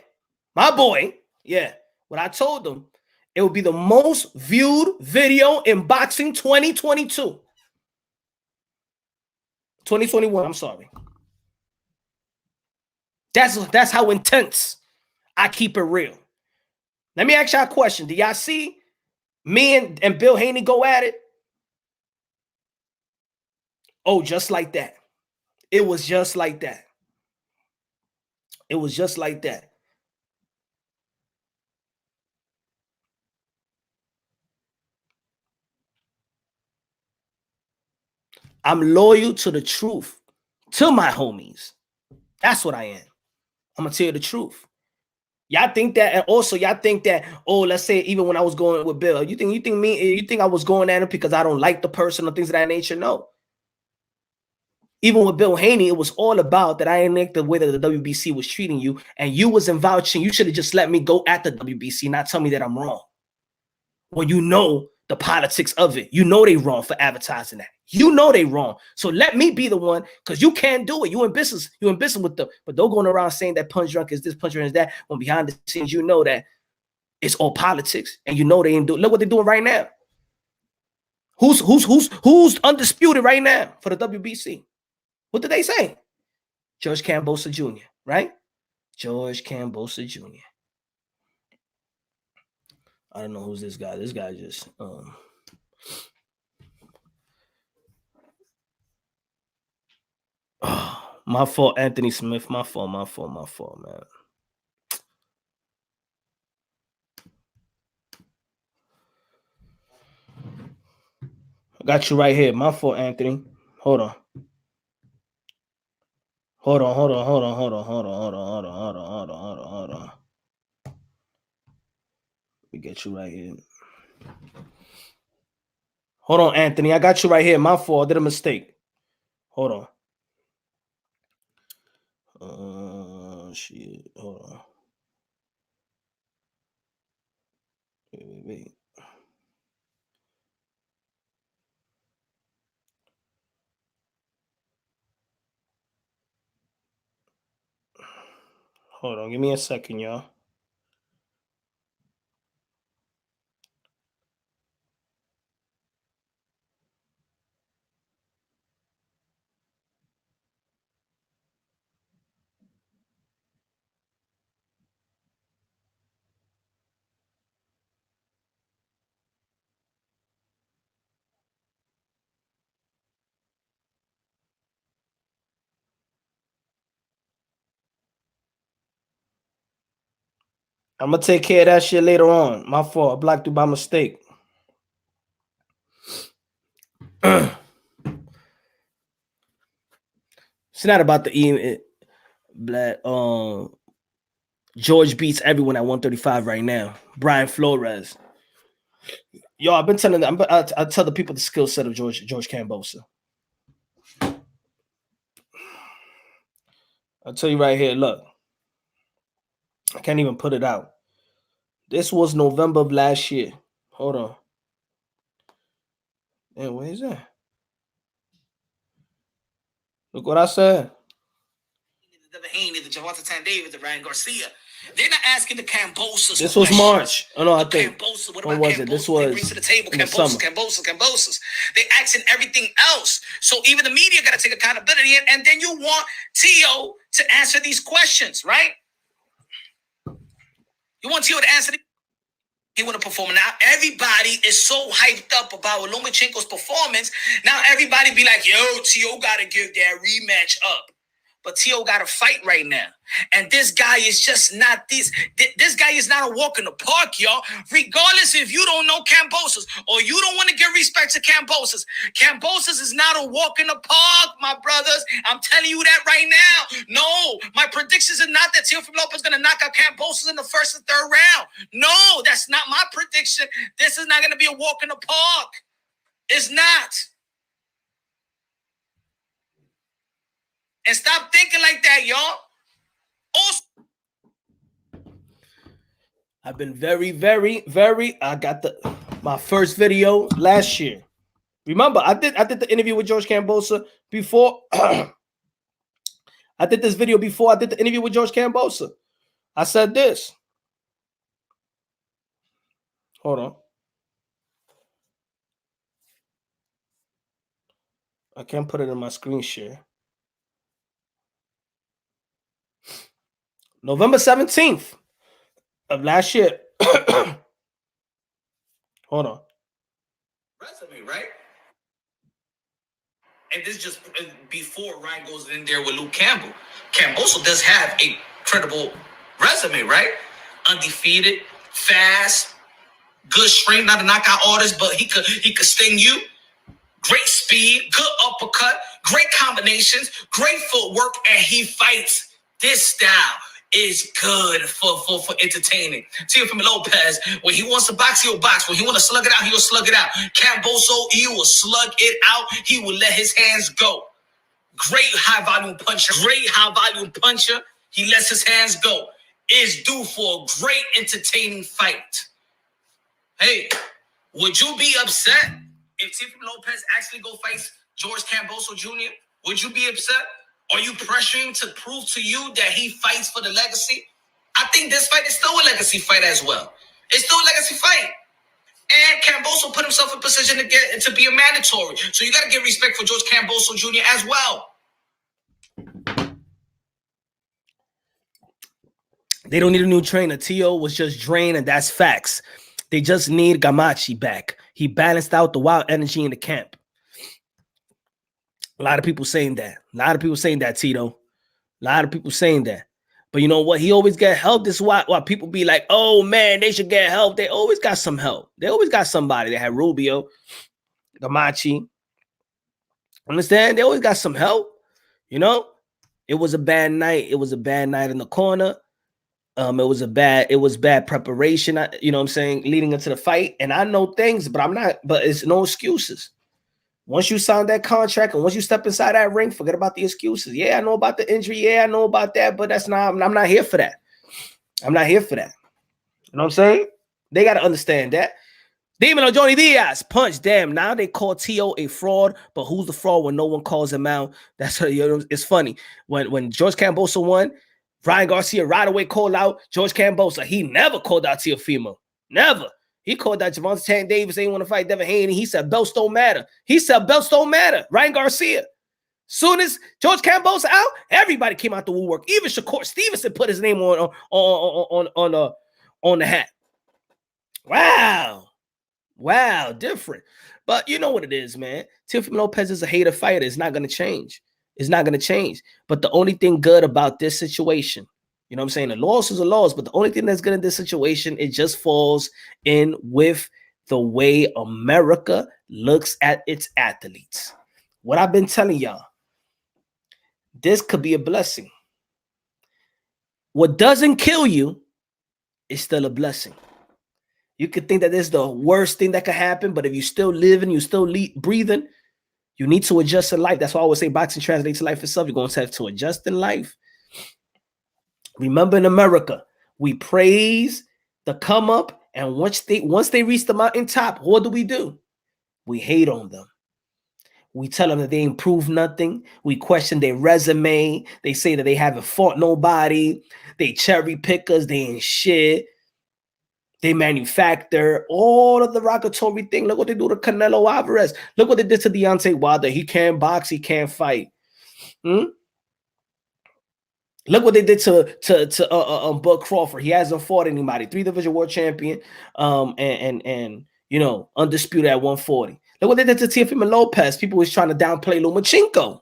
my boy, yeah, what I told them, it would be the most viewed video in boxing 2022. 2021, I'm sorry. That's how intense I keep it real. Let me ask y'all a question. Do y'all see me and Bill Haney go at it? Oh, just like that. It was just like that. It was just like that. I'm loyal to the truth, to my homies. That's what I am. I'm gonna tell you the truth. Y'all think that, and also y'all think that, oh, let's say even when I was going with Bill, you think I was going at him because I don't like the person or things of that nature? No. Even with Bill Haney, it was all about that I didn't like the way that the WBC was treating you, and you wasn't vouching. You should have just let me go at the WBC, not tell me that I'm wrong. When you know the politics of it, you know they wrong for advertising that. You know they wrong. So let me be the one, because you can't do it. You in business with them. But don't going around saying that Punch Drunk is this, Punch Drunk is that, when behind the scenes you know that it's all politics, and you know they ain't doing. Look what they're doing right now. Who's undisputed right now for the WBC? What did they say? George Kambosos Jr., right? George Kambosos Jr. I don't know who's this guy. This guy just oh, my fault, Anthony Smith. My fault, man. I got you right here. My fault, Anthony. Hold on. Hold on. Let me get you right here. Hold on, Anthony. I got you right here. My fault. I did a mistake. Hold on. Shit. Hold on. Wait. Hold on. Give me a second, y'all. I'm gonna take care of that shit later on. My fault. I blocked you by mistake. It's not about the email. Black. George beats everyone at 135 right now. Brian Flores. Yo, I've been telling them. I tell the people the skill set of George Kambosos. I'll tell you right here. Look, I can't even put it out. This was November of last year. Hold on. Man, where is that? Look what I said. The Haney, the Javante Davis, the Ryan Garcia. They're not asking the Kambosos. This was March. Oh no, I think. Kambosos, what When about was it? This Kambosos? They was bring to the table in the Kambosos, summer. Kambosos. They asking everything else. So even the media got to take accountability, and then you want T.O. to answer these questions, right? You want T.O. to answer these. He want to perform. Now everybody is so hyped up about Lomachenko's performance. Now everybody be like, yo, T.O. got to give that rematch up. But T.O. got to fight right now. And this guy is just not this. This guy is not a walk in the park, y'all. Regardless if you don't know Kambosos or you don't want to give respect to Kambosos. Kambosos is not a walk in the park, my brothers. I'm telling you that right now. No, my predictions are not that Teofimo Lopez is going to knock out Kambosos in the first and third round. No, that's not my prediction. This is not going to be a walk in the park. It's not. And stop thinking like that, y'all. Also, I've been very, I got my first video last year. Remember, I did the interview with George Kambosos before. I did this video before I did the interview with George Kambosos. I said this. Hold on. I can't put it in my screen share. November 17th of last year. Hold on. Resume, right? And this just before Ryan goes in there with Luke Campbell. Kambosos does have a credible resume, right? Undefeated, fast, good strength, not a knockout artist, but he could sting you. Great speed, good uppercut, great combinations, great footwork, and he fights. This style is good for entertaining. Teofimo Lopez, when he wants to box, he'll box. When he want to slug it out, he'll slug it out. Kambosos, he will slug it out. He will let his hands go. Great high volume puncher. He lets his hands go. Is due for a great entertaining fight. Hey, would you be upset if Teofimo Lopez actually go fight George Kambosos Jr.? Would you be upset? Are you pressuring to prove to you that he fights for the legacy? I think this fight is still a legacy fight as well. It's still a legacy fight. And Kambosos put himself in position to be a mandatory. So you got to give respect for George Kambosos Jr. as well. They don't need a new trainer. T.O. was just drained, and that's facts. They just need Gamachi back. He balanced out the wild energy in the camp. A lot of people saying that. Tito. A lot of people saying that. But you know what? He always get help. This is why people be like, oh, man, they should get help. They always got some help. They always got somebody. They had Rubio, Gamachi. Understand? They always got some help. You know? It was a bad night. It was a bad night in the corner. It was bad preparation. You know what I'm saying? Leading into the fight. And I know things, but it's no excuses. Once you sign that contract and once you step inside that ring, forget about the excuses. Yeah, I know about the injury. Yeah, I know about that, but I'm not here for that. I'm not here for that. You know what I'm saying? They got to understand that. Demon on Johnny Diaz, punch. Damn, now they call T.O. a fraud, but who's the fraud when no one calls him out? That's it's funny. When George Kambosos won, Ryan Garcia right away called out George Kambosos. He never called out Teofimo. Never. He called out Javante Tank Davis. Ain't want to fight Devin Haney. He said belts don't matter. Ryan Garcia. Soon as George Kambosos out, everybody came out the woodwork. Even Shakur Stevenson put his name on the hat. Wow, different. But you know what it is, man. Teofimo Lopez is a hater fighter. It's not going to change. But the only thing good about this situation, you know what I'm saying? The loss is a loss, but the only thing that's good in this situation, it just falls in with the way America looks at its athletes. What I've been telling y'all, this could be a blessing. What doesn't kill you is still a blessing. You could think that this is the worst thing that could happen, but if you're still living, you're still breathing, you need to adjust in life. That's why I always say boxing translates to life itself. You're going to have to adjust in life. Remember, in America, we praise the come up, and once they reach the mountaintop, what do? We hate on them. We tell them that they ain't proved nothing. We question their resume. They say that they haven't fought nobody. They cherry pickers. They ain't shit. They manufacture all of the derogatory thing. Look what they do to Canelo Alvarez. Look what they did to Deontay Wilder. He can't box. He can't fight. Look what they did to Bud Crawford. He hasn't fought anybody. 3-division world champion, and you know, undisputed at 140. Look what they did to Teofimo Lopez. People was trying to downplay Lomachenko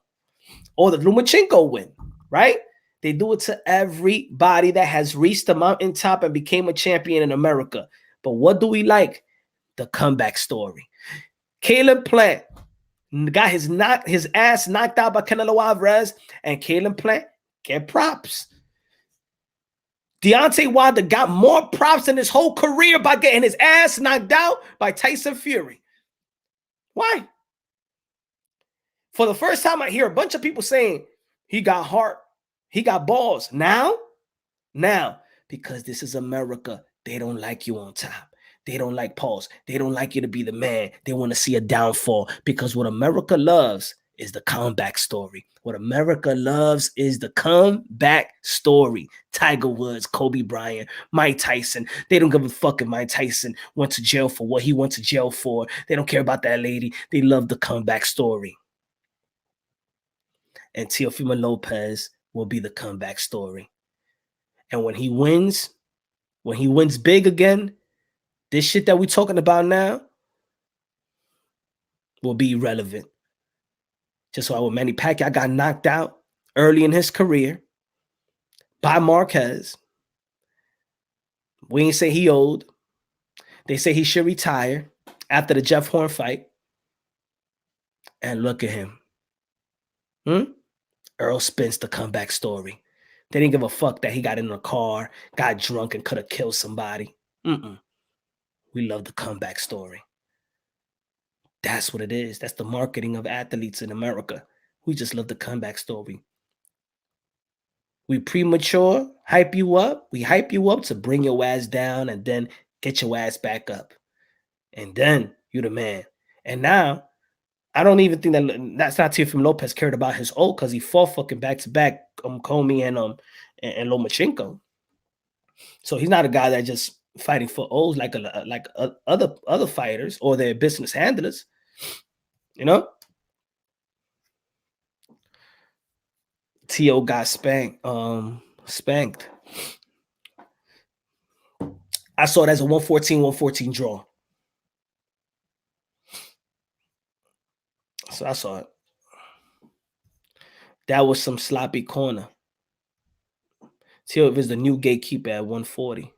or the Lomachenko win, right? They do it to everybody that has reached the mountaintop and became a champion in America. But what do we like? The comeback story. Caleb Plant got his ass knocked out by Canelo Alvarez, and Caleb Plant get props. Deontay Wilder got more props in his whole career by getting his ass knocked out by Tyson Fury. Why? For the first time, I hear a bunch of people saying he got heart, he got balls. Now, because this is America, they don't like you on top. They don't like pause. They don't like you to be the man. They want to see a downfall, because what America loves is the comeback story. What America loves is the comeback story. Tiger Woods, Kobe Bryant, Mike Tyson. They don't give a fuck if Mike Tyson went to jail for what he went to jail for. They don't care about that lady. They love the comeback story. And Teofimo Lopez will be the comeback story. And when he wins big again, this shit that we're talking about now will be irrelevant. Just like with Manny Pacquiao got knocked out early in his career by Marquez. We ain't say he old. They say he should retire after the Jeff Horn fight. And look at him. Earl Spence, the comeback story. They didn't give a fuck that he got in a car, got drunk, and could have killed somebody. We love the comeback story. That's what it is. That's the marketing of athletes in America. We just love the comeback story. We premature, hype you up. We hype you up to bring your ass down and then get your ass back up. And then you're the man. And now, I don't even think that's not Teofimo Lopez cared about his old, because he fought fucking back-to-back Comey and Lomachenko. So he's not a guy that just fighting for O's like other fighters or their business handlers. You know? T.O. got spanked. I saw it as a 114 draw. So I saw it. That was some sloppy corner. T.O. is the new gatekeeper at 140.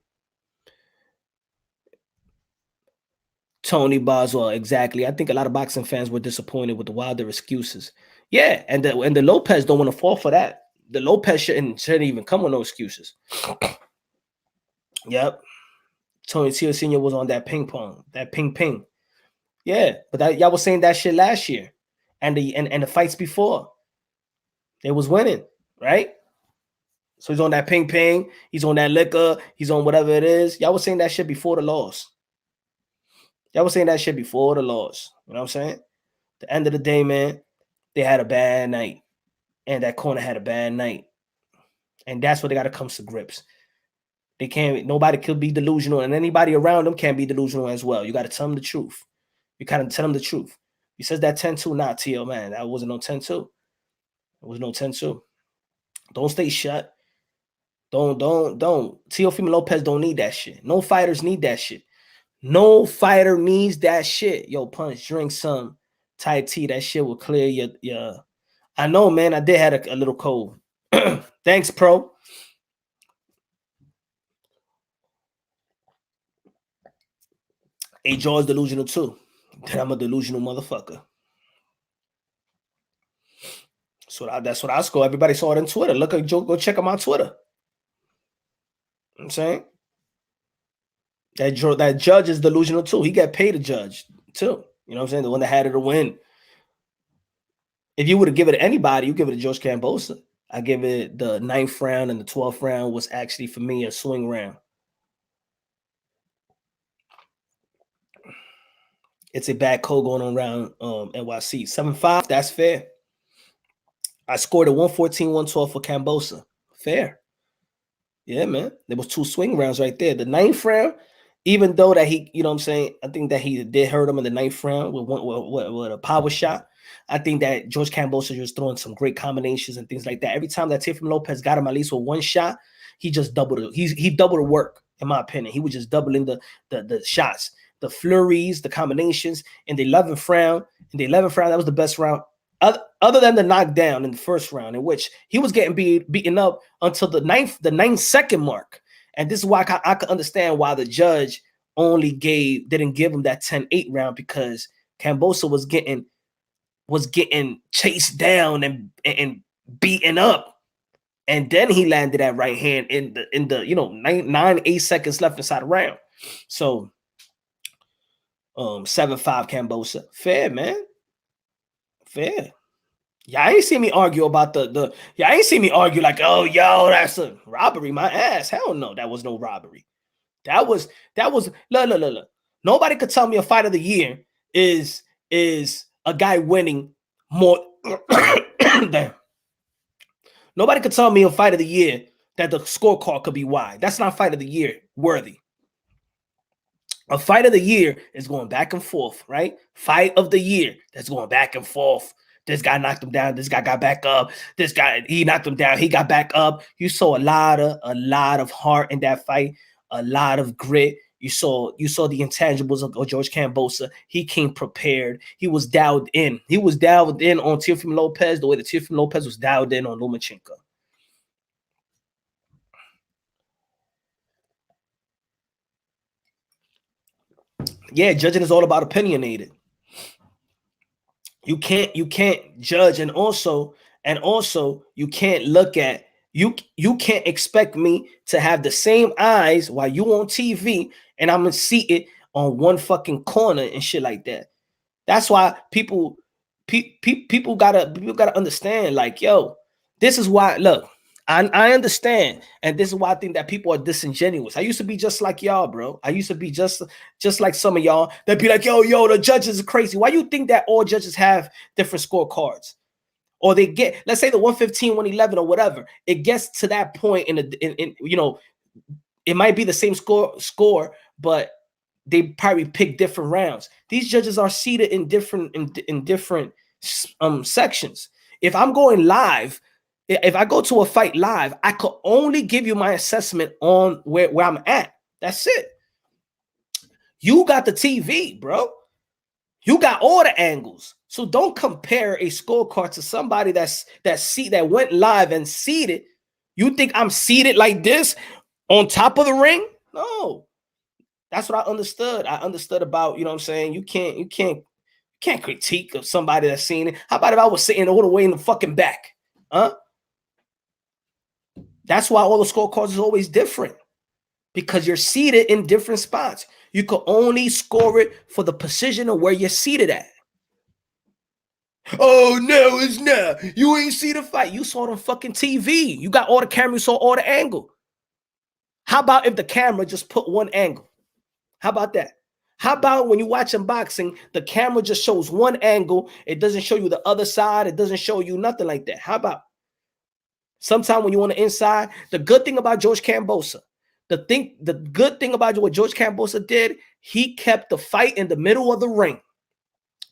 Tony Boswell, exactly. I think a lot of boxing fans were disappointed with the Wilder excuses. Yeah, and the Lopez don't want to fall for that. The Lopez shouldn't even come with no excuses. Yep. Tony Tio Sr. was on that ping pong, that ping. Yeah, but y'all was saying that shit last year, and the fights before. They was winning, right? So he's on that ping, he's on that liquor, he's on whatever it is. Y'all was saying that shit before the loss. You know what I'm saying? At the end of the day, man, they had a bad night. And that corner had a bad night. And that's what they got to come to grips. Nobody could be delusional, and anybody around them can't be delusional as well. You got to tell them the truth. You kind of tell them the truth. He says that 10-2, not T.O., man. That wasn't no 10-2. It was no 10-2. Don't stay shut. Don't. Teofimo Lopez don't need that shit. No fighters need that shit. No fighter needs that shit. Yo, Punch, drink some Thai tea. That shit will clear your. I know, man. I did have a little cold. Thanks, Pro. A Jaw's delusional too. Then I'm a delusional motherfucker. So that's what I score. Everybody saw it on Twitter. Look at Joe. Go check him on Twitter. You know what I'm saying? That judge is delusional too. He got paid to judge too. You know what I'm saying? The one that had it to win. If you would have given it to anybody, you give it to George Kambosos. I give it the 9th round, and the 12th round was actually, for me, a swing round. It's a bad code going on around NYC. 7-5, that's fair. I scored a 114, 112 for Kambosos. Fair. Yeah, man. There was 2 swing rounds right there. The 9th round, even though that he, you know what I'm saying, I think that he did hurt him in the 9th round with a power shot. I think that George Kambosos was throwing some great combinations and things like that. Every time that Teofimo Lopez got him at least with 1 shot, he just doubled it. He doubled the work, in my opinion. He was just doubling the shots, the flurries, the combinations. In the 11th round, that was the best round. Other than the knockdown in the first round, in which he was getting beaten up until the 9 second mark. And this is why I can understand why the judge didn't give him that 10-8 round, because Kambosos was getting chased down and beaten up. And then he landed that right hand in the 8 seconds left inside the round. So 7-5 Kambosos. Fair, man. Fair. Y'all ain't see me argue about y'all ain't see me argue like, oh, yo, that's a robbery. My ass. Hell no, that was no robbery. That was look. Nobody could tell me a fight of the year is a guy winning more. Damn. Nobody could tell me a fight of the year that the scorecard could be wide. That's not fight of the year worthy. A fight of the year is going back and forth, right? Fight of the year that's going back and forth. This guy knocked him down. This guy got back up. This guy, he knocked him down. He got back up. You saw a lot of heart in that fight, a lot of grit. You saw the intangibles of George Kambosos. He came prepared. He was dialed in. He was dialed in on Teofimo Lopez the way that Teofimo Lopez was dialed in on Lomachenko. Yeah, judging is all about opinionated. You can't judge, and also you can't look at you can't expect me to have the same eyes while you on TV and I'm gonna see it on one fucking corner and shit like that. That's why people gotta understand, like, yo, this is why, look, I understand, and this is why I think that people are disingenuous. I used to be just like y'all, bro. I used to be just like some of y'all that be like, yo, the judges are crazy. Why you think that all judges have different scorecards? Or they get, let's say the 115, 111 or whatever, it gets to that point in it might be the same score, but they probably pick different rounds. These judges are seated in different sections. If I'm going live, if I go to a fight live, I could only give you my assessment on where I'm at. That's it. You got the TV, bro. You got all the angles. So don't compare a scorecard to somebody that went live and seated. You think I'm seated like this on top of the ring? No. That's what I understood. I understood about, you know what I'm saying? You can't critique of somebody that's seen it. How about if I was sitting all the way in the fucking back? Huh? That's why all the scorecards is always different, because you're seated in different spots. You can only score it for the position of where you're seated at. Oh, no, it's not. You ain't see the fight. You saw it on fucking TV. You got all the camera. You saw all the angle. How about if the camera just put one angle? How about that? How about when you're watching boxing, the camera just shows one angle. It doesn't show you the other side. It doesn't show you nothing like that. How about sometime when you're on the inside? The good thing about George Kambosos, the good thing about what George Kambosos did, he kept the fight in the middle of the ring.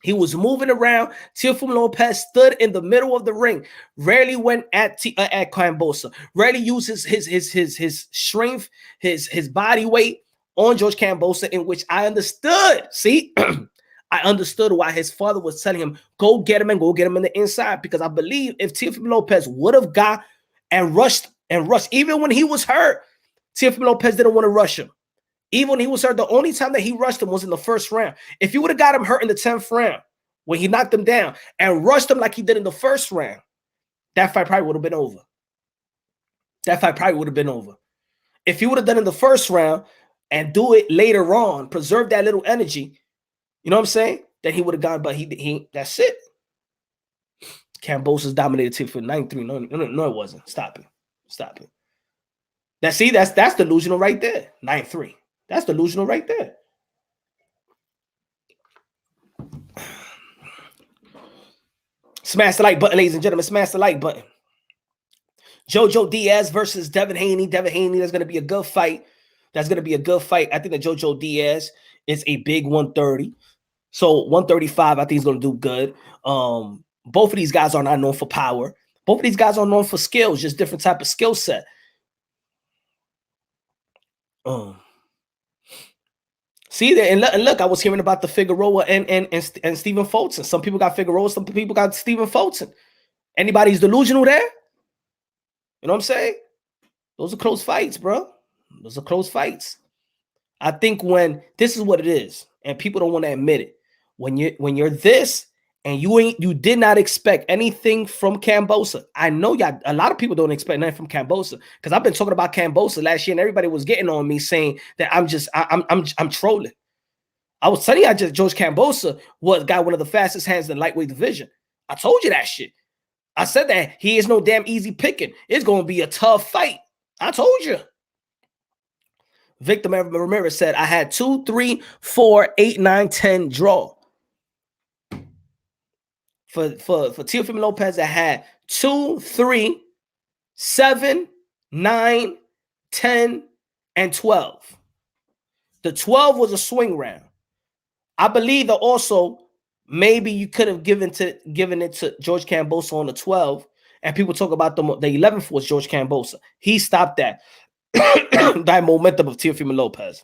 He was moving around. Teofimo Lopez stood in the middle of the ring. Rarely went at Kambosos. Rarely uses his strength, his body weight on George Kambosos, in which I understood. See, I understood why his father was telling him, go get him in the inside, because I believe if Teofimo Lopez would have got and rushed, even when he was hurt, Teofimo Lopez didn't want to rush him. Even when he was hurt, the only time that he rushed him was in the first round. If you would have got him hurt in the 10th round, when he knocked him down and rushed him like he did in the first round, that fight probably would have been over. If he would have done it in the first round and do it later on, preserve that little energy, you know what I'm saying? Then he would have gone, but he that's it. Kambosos dominated Tiff for 9-3. No, it wasn't. Stop it. That's delusional right there. 9-3. That's delusional right there. Smash the like button, ladies and gentlemen. Smash the like button. Jojo Diaz versus Devin Haney. Devin Haney, that's going to be a good fight. That's going to be a good fight. I think that Jojo Diaz is a big 130. So 135, I think he's going to do good. Both of these guys are not known for power. Both of these guys are known for skills, just different type of skill set. See that, and look, I was hearing about the Figueroa and Stephen Fulton. Some people got Figueroa, some people got Stephen Fulton. Anybody's delusional there? You know what I'm saying? Those are close fights, bro. Those are close fights. I think when this is what it is, and people don't want to admit it, when you're this and you did not expect anything from Kambosos. I know y'all, a lot of people don't expect nothing from Kambosos because I've been talking about Kambosos last year, and everybody was getting on me saying that I'm trolling. I was telling you, George Kambosos got one of the fastest hands in the lightweight division. I told you that shit. I said that he is no damn easy picking. It's going to be a tough fight. I told you. Victor Ramirez said, I had 2, 3, 4, 8, 9, 10 draw. For Teofimo Lopez, I had 2, 3, 7, 9, 10, and 12. The 12 was a swing round. I believe that also maybe you could have given it to George Kambosos on the 12, and people talk about the 11th was George Kambosos. He stopped that that momentum of Teofimo Lopez.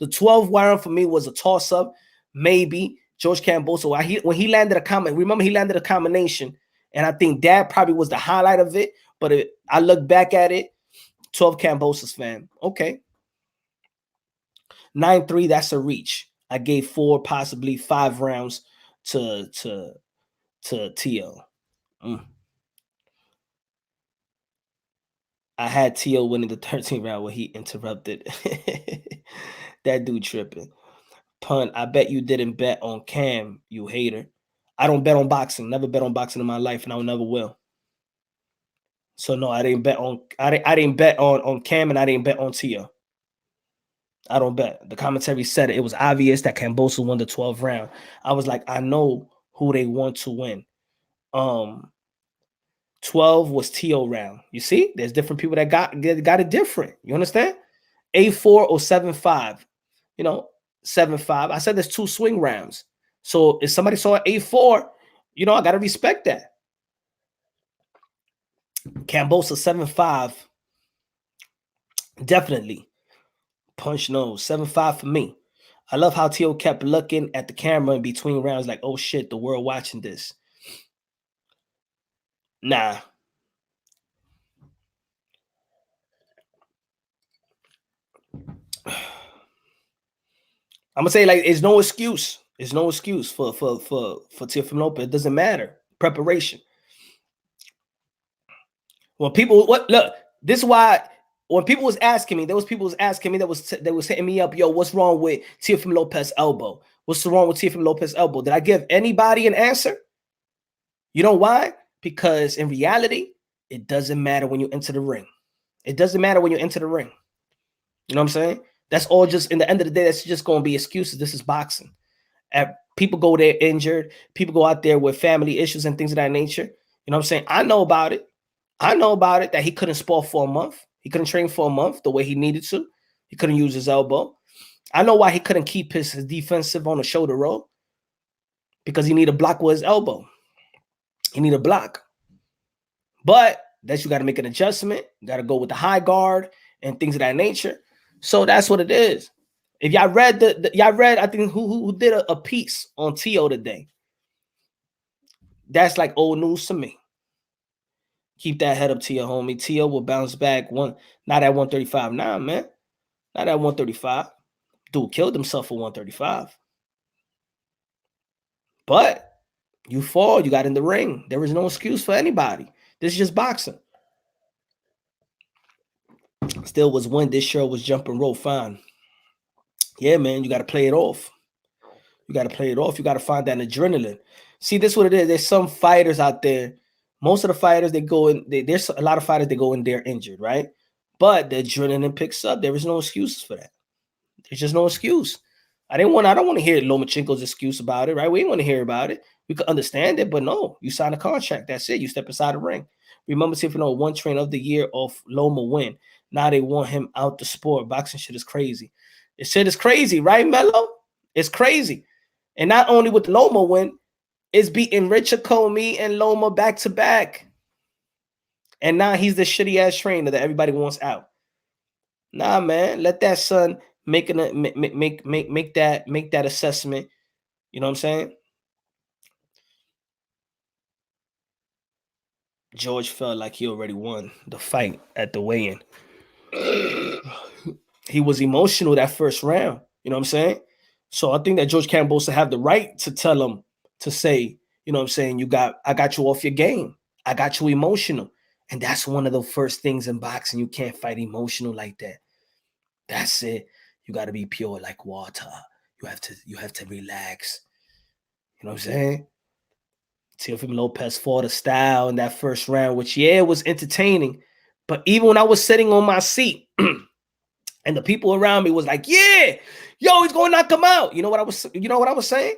The 12 round for me was a toss-up. Maybe George Kambosos, when he landed a comment, remember he landed a combination, and I think that probably was the highlight of it. But I look back at it, 12 Kambosos, fam. Okay. 9-3, that's a reach. I gave 4, possibly 5 rounds to Tio. I had Tio winning the 13th round when he interrupted. That dude tripping. Punt, I bet you didn't bet on Cam, you hater. I don't bet on boxing. Never bet on boxing in my life, and I never will. So no, I didn't bet on Cam, and I didn't bet on Tio. I don't bet. The commentary said it. It was obvious that Kambosos won the 12th round. I was like, I know who they want to win. 12 was Tio round. You see, there's different people that got it different. You understand? 8-4 or 7-5. You know, 7-5. I said there's 2 swing rounds. So if somebody saw 8-4, you know, I gotta respect that. Kambosos 7-5. Definitely. Punch nose. 7-5 for me. I love how Tio kept looking at the camera in between rounds like, oh shit, the world watching this. Nah. I'm gonna say, like, it's no excuse. It's no excuse for Teofimo Lopez. It doesn't matter. Preparation. When people look, this is why when people was asking me, there was people was asking me that was hitting me up, yo, what's wrong with Teofimo Lopez elbow? What's wrong with Teofimo Lopez elbow? Did I give anybody an answer? You know why? Because in reality, it doesn't matter when you enter the ring. It doesn't matter when you enter the ring. You know what I'm saying? That's all just, in the end of the day, that's just going to be excuses. This is boxing. People go there injured. People go out there with family issues and things of that nature. You know what I'm saying? I know about it. I know about it that he couldn't spar for a month. He couldn't train for a month the way he needed to. He couldn't use his elbow. I know why he couldn't keep his defensive on the shoulder roll. Because he needed a block with his elbow. He needed a block. But you got to make an adjustment. You got to go with the high guard and things of that nature. So that's what it is. If y'all read I think who did a piece on Tio today. That's like old news to me. Keep that head up, Tio, homie. Tio will bounce back not at 135. Nah, man. Not at 135. Dude killed himself for 135. But you fall, you got in the ring. There is no excuse for anybody. This is just boxing. Still was when this show was jumping rope fine. Yeah, man, you got to play it off. You got to play it off. You got to find that adrenaline. See, this is what it is. There's some fighters out there. Most of the fighters, there's a lot of fighters that go in there injured, right? But the adrenaline picks up. There is no excuses for that. There's just no excuse. I don't want to hear Lomachenko's excuse about it, right? We didn't want to hear about it. We could understand it, but no, you sign a contract. That's it. You step inside the ring. Remember, see if you know one trainer of the year of Loma win. Now they want him out the sport. Boxing shit is crazy. This shit is crazy, right, Mello? It's crazy. And not only with Loma win, it's beating Richard Comey and Loma back to back. And now he's the shitty ass trainer that everybody wants out. Nah, man, let that son make that assessment. You know what I'm saying? George felt like he already won the fight at the weigh-in. He was emotional that first round. You know what I'm saying? So I think that George Kambosos have the right to tell him to say, you know what I'm saying, I got you off your game. I got you emotional. And that's one of the first things in boxing. You can't fight emotional like that. That's it. You got to be pure like water. You have to relax. You know what I'm saying? Teofimo Lopez fought a style in that first round, which, yeah, it was entertaining. But even when I was sitting on my seat and the people around me was like, yeah, yo, he's going to knock him out. You know what I was saying?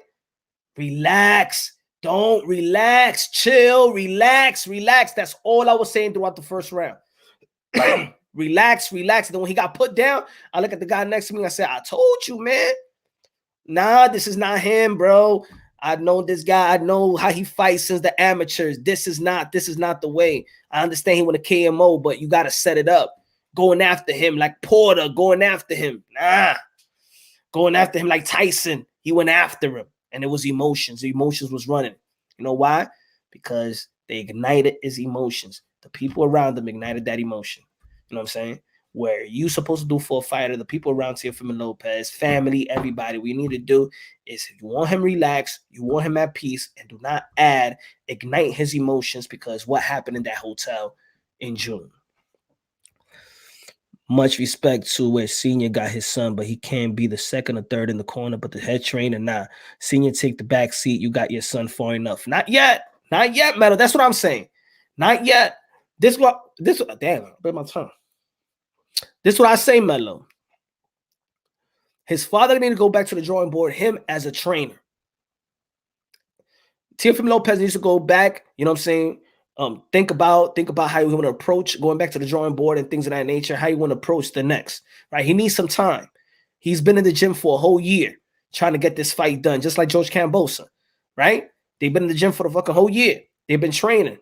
Relax. Don't relax. Chill. Relax. That's all I was saying throughout the first round. Relax. And then when he got put down, I look at the guy next to me and I said, I told you, man. Nah, this is not him, bro. I know this guy. I know how he fights since the amateurs. This is not the way. I understand he want a KMO, but you got to set it up. Going after him like Porter, going after him. Nah. Going after him like Tyson. He went after him. And it was emotions. The emotions was running. You know why? Because they ignited his emotions. The people around him ignited that emotion. You know what I'm saying? Where you supposed to do for a fighter, the people around Teofimo Lopez, family, everybody, what you need to do is you want him relaxed, you want him at peace, and do not ignite his emotions, because what happened in that hotel in June. Much respect to where Senior got his son, but he can't be the second or third in the corner, but the head trainer, nah. Senior, take the back seat. You got your son far enough. Not yet, Metal. That's what I'm saying. Not yet. Damn, I bit my tongue. This is what I say, Melo. His father needed to go back to the drawing board, him as a trainer. Teofimo Lopez needs to go back, you know what I'm saying? Think about how you want to approach going back to the drawing board and things of that nature, how you want to approach the next, right? He needs some time. He's been in the gym for a whole year trying to get this fight done, just like George Kambosos, right? They've been in the gym for the fucking whole year. They've been training.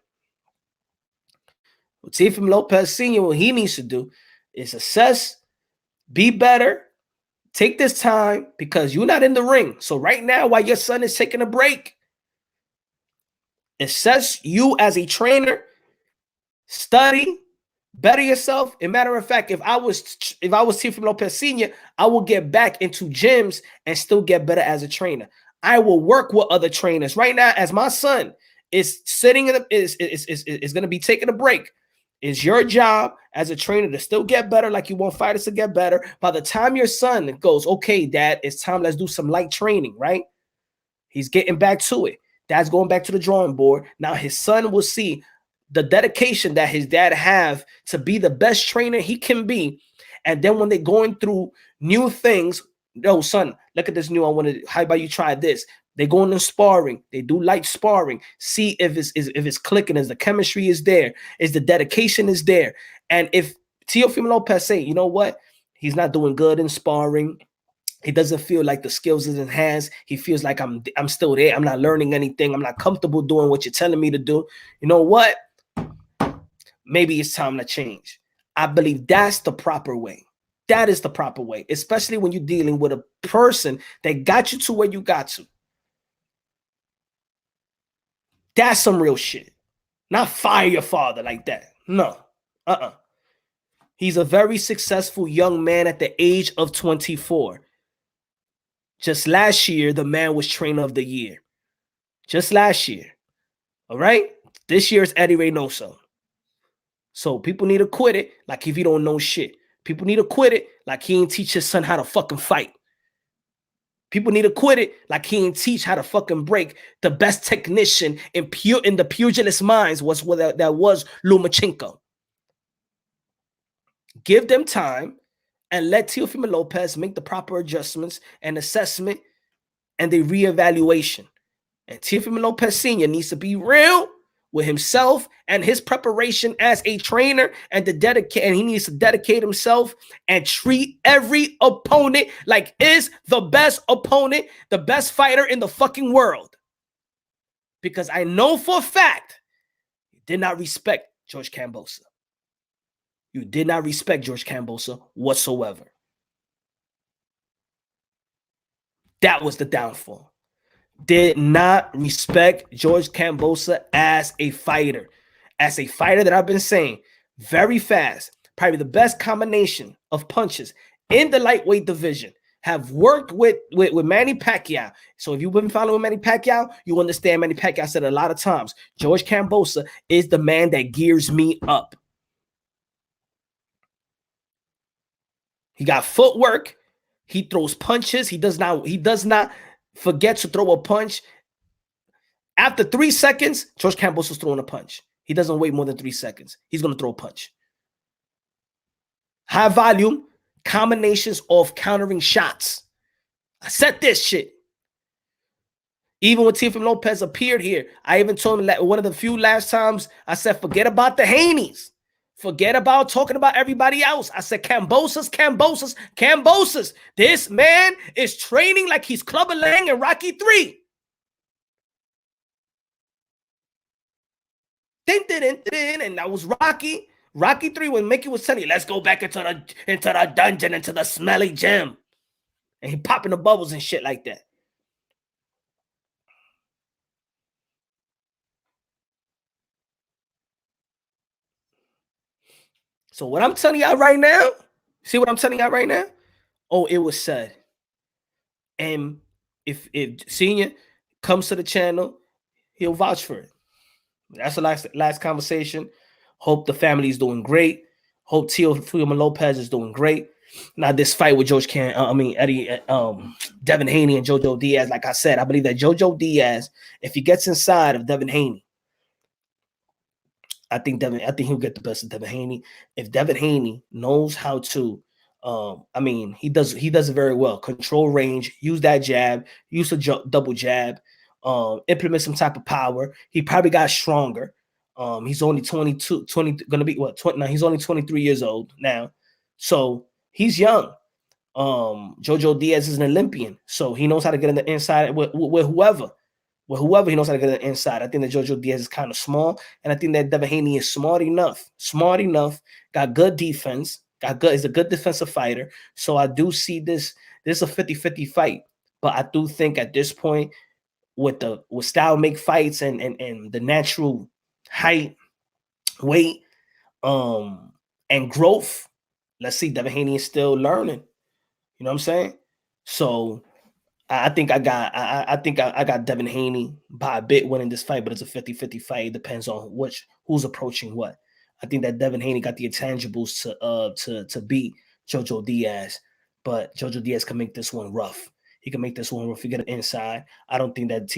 What Teofimo Lopez Sr., what he needs to do is assess, be better, take this time, because you're not in the ring. So right now, while your son is taking a break, assess you as a trainer, study, better yourself. As a matter of fact, if I was Teofimo Lopez Sr., I will get back into gyms and still get better as a trainer. I will work with other trainers. Right now, as my son is sitting is going to be taking a break, it's your job as a trainer to still get better, like you want fighters to get better. By the time your son goes, okay, Dad, it's time, let's do some light training, right? He's getting back to it. Dad's going back to the drawing board. Now his son will see the dedication that his dad have to be the best trainer he can be. And then when they're going through new things, yo, son, look at this new, how about you try this? They go into sparring. They do light sparring. See if it's clicking, is the chemistry is there, is the dedication is there. And if Teofimo Lopez say, you know what, he's not doing good in sparring, he doesn't feel like the skills is enhanced, he feels like I'm still there, I'm not learning anything, I'm not comfortable doing what you're telling me to do, you know what? Maybe it's time to change. I believe that's the proper way. That is the proper way, especially when you're dealing with a person that got you to where you got to. That's some real shit. Not fire your father like that. No. He's a very successful young man at the age of 24. Just last year, the man was trainer of the year. Just last year. All right? This year is Eddie Reynoso. So people need to quit it like if you don't know shit. People need to quit it like he ain't teach his son how to fucking fight. People need to quit it like he ain't teach how to fucking break. The best technician in the pugilist minds was Lomachenko. Give them time and let Teofimo Lopez make the proper adjustments and assessment and the reevaluation. And Teofimo Lopez Sr. needs to be real with himself and his preparation as a trainer, and he needs to dedicate himself and treat every opponent like is the best opponent, the best fighter in the fucking world. Because I know for a fact you did not respect George Kambosos. You did not respect George Kambosos whatsoever. That was the downfall. Did not respect George Kambosos as a fighter. As a fighter that I've been saying, very fast, probably the best combination of punches in the lightweight division. Have worked with Manny Pacquiao. So if you've been following Manny Pacquiao, you understand Manny Pacquiao said a lot of times, George Kambosos is the man that gears me up. He got footwork. He throws punches. He does not forget to throw a punch. After 3 seconds, George Kambosos is throwing a punch. He doesn't wait more than 3 seconds. He's going to throw a punch. High volume combinations of countering shots. I said this shit. Even when Teofimo Lopez appeared here, I even told him that one of the few last times I said, forget about the Haneys. Forget about talking about everybody else. I said, Kambosos. This man is training like he's Clubber Lang in Rocky 3. And that was Rocky 3 when Mickey was telling you, let's go back into the dungeon, into the smelly gym. And he popping the bubbles and shit like that. So what I'm telling y'all right now, see what I'm telling y'all right now? Oh, it was said. And if Senior comes to the channel, he'll vouch for it. That's the last conversation. Hope the family is doing great. Hope Teofimo Lopez is doing great. Now this fight with Devin Haney and Jojo Diaz, like I said, I believe that Jojo Diaz, if he gets inside of Devin Haney, I think he'll get the best of Devin Haney. If Devin Haney knows how to, he does it very well. Control range, use that jab, use the double jab, implement some type of power. He probably got stronger. He's only 22, gonna be what? 20, now he's only 23 years old now, so he's young. Jojo Diaz is an Olympian, so he knows how to get in the inside with whoever. With whoever, he knows how to get on the inside. I think that Jojo Diaz is kind of small, and I think that Devin Haney is smart enough, got good defense, is a good defensive fighter. So I do see this is a 50-50 fight. But I do think at this point, with style make fights and the natural height, weight, and growth, let's see, Devin Haney is still learning. You know what I'm saying? So I think I got Devin Haney by a bit winning this fight, but it's a 50-50 fight. It depends on who's approaching what. I think that Devin Haney got the intangibles to beat Jojo Diaz, but Jojo Diaz can make this one rough. He can make this one rough. He get an inside. I don't think that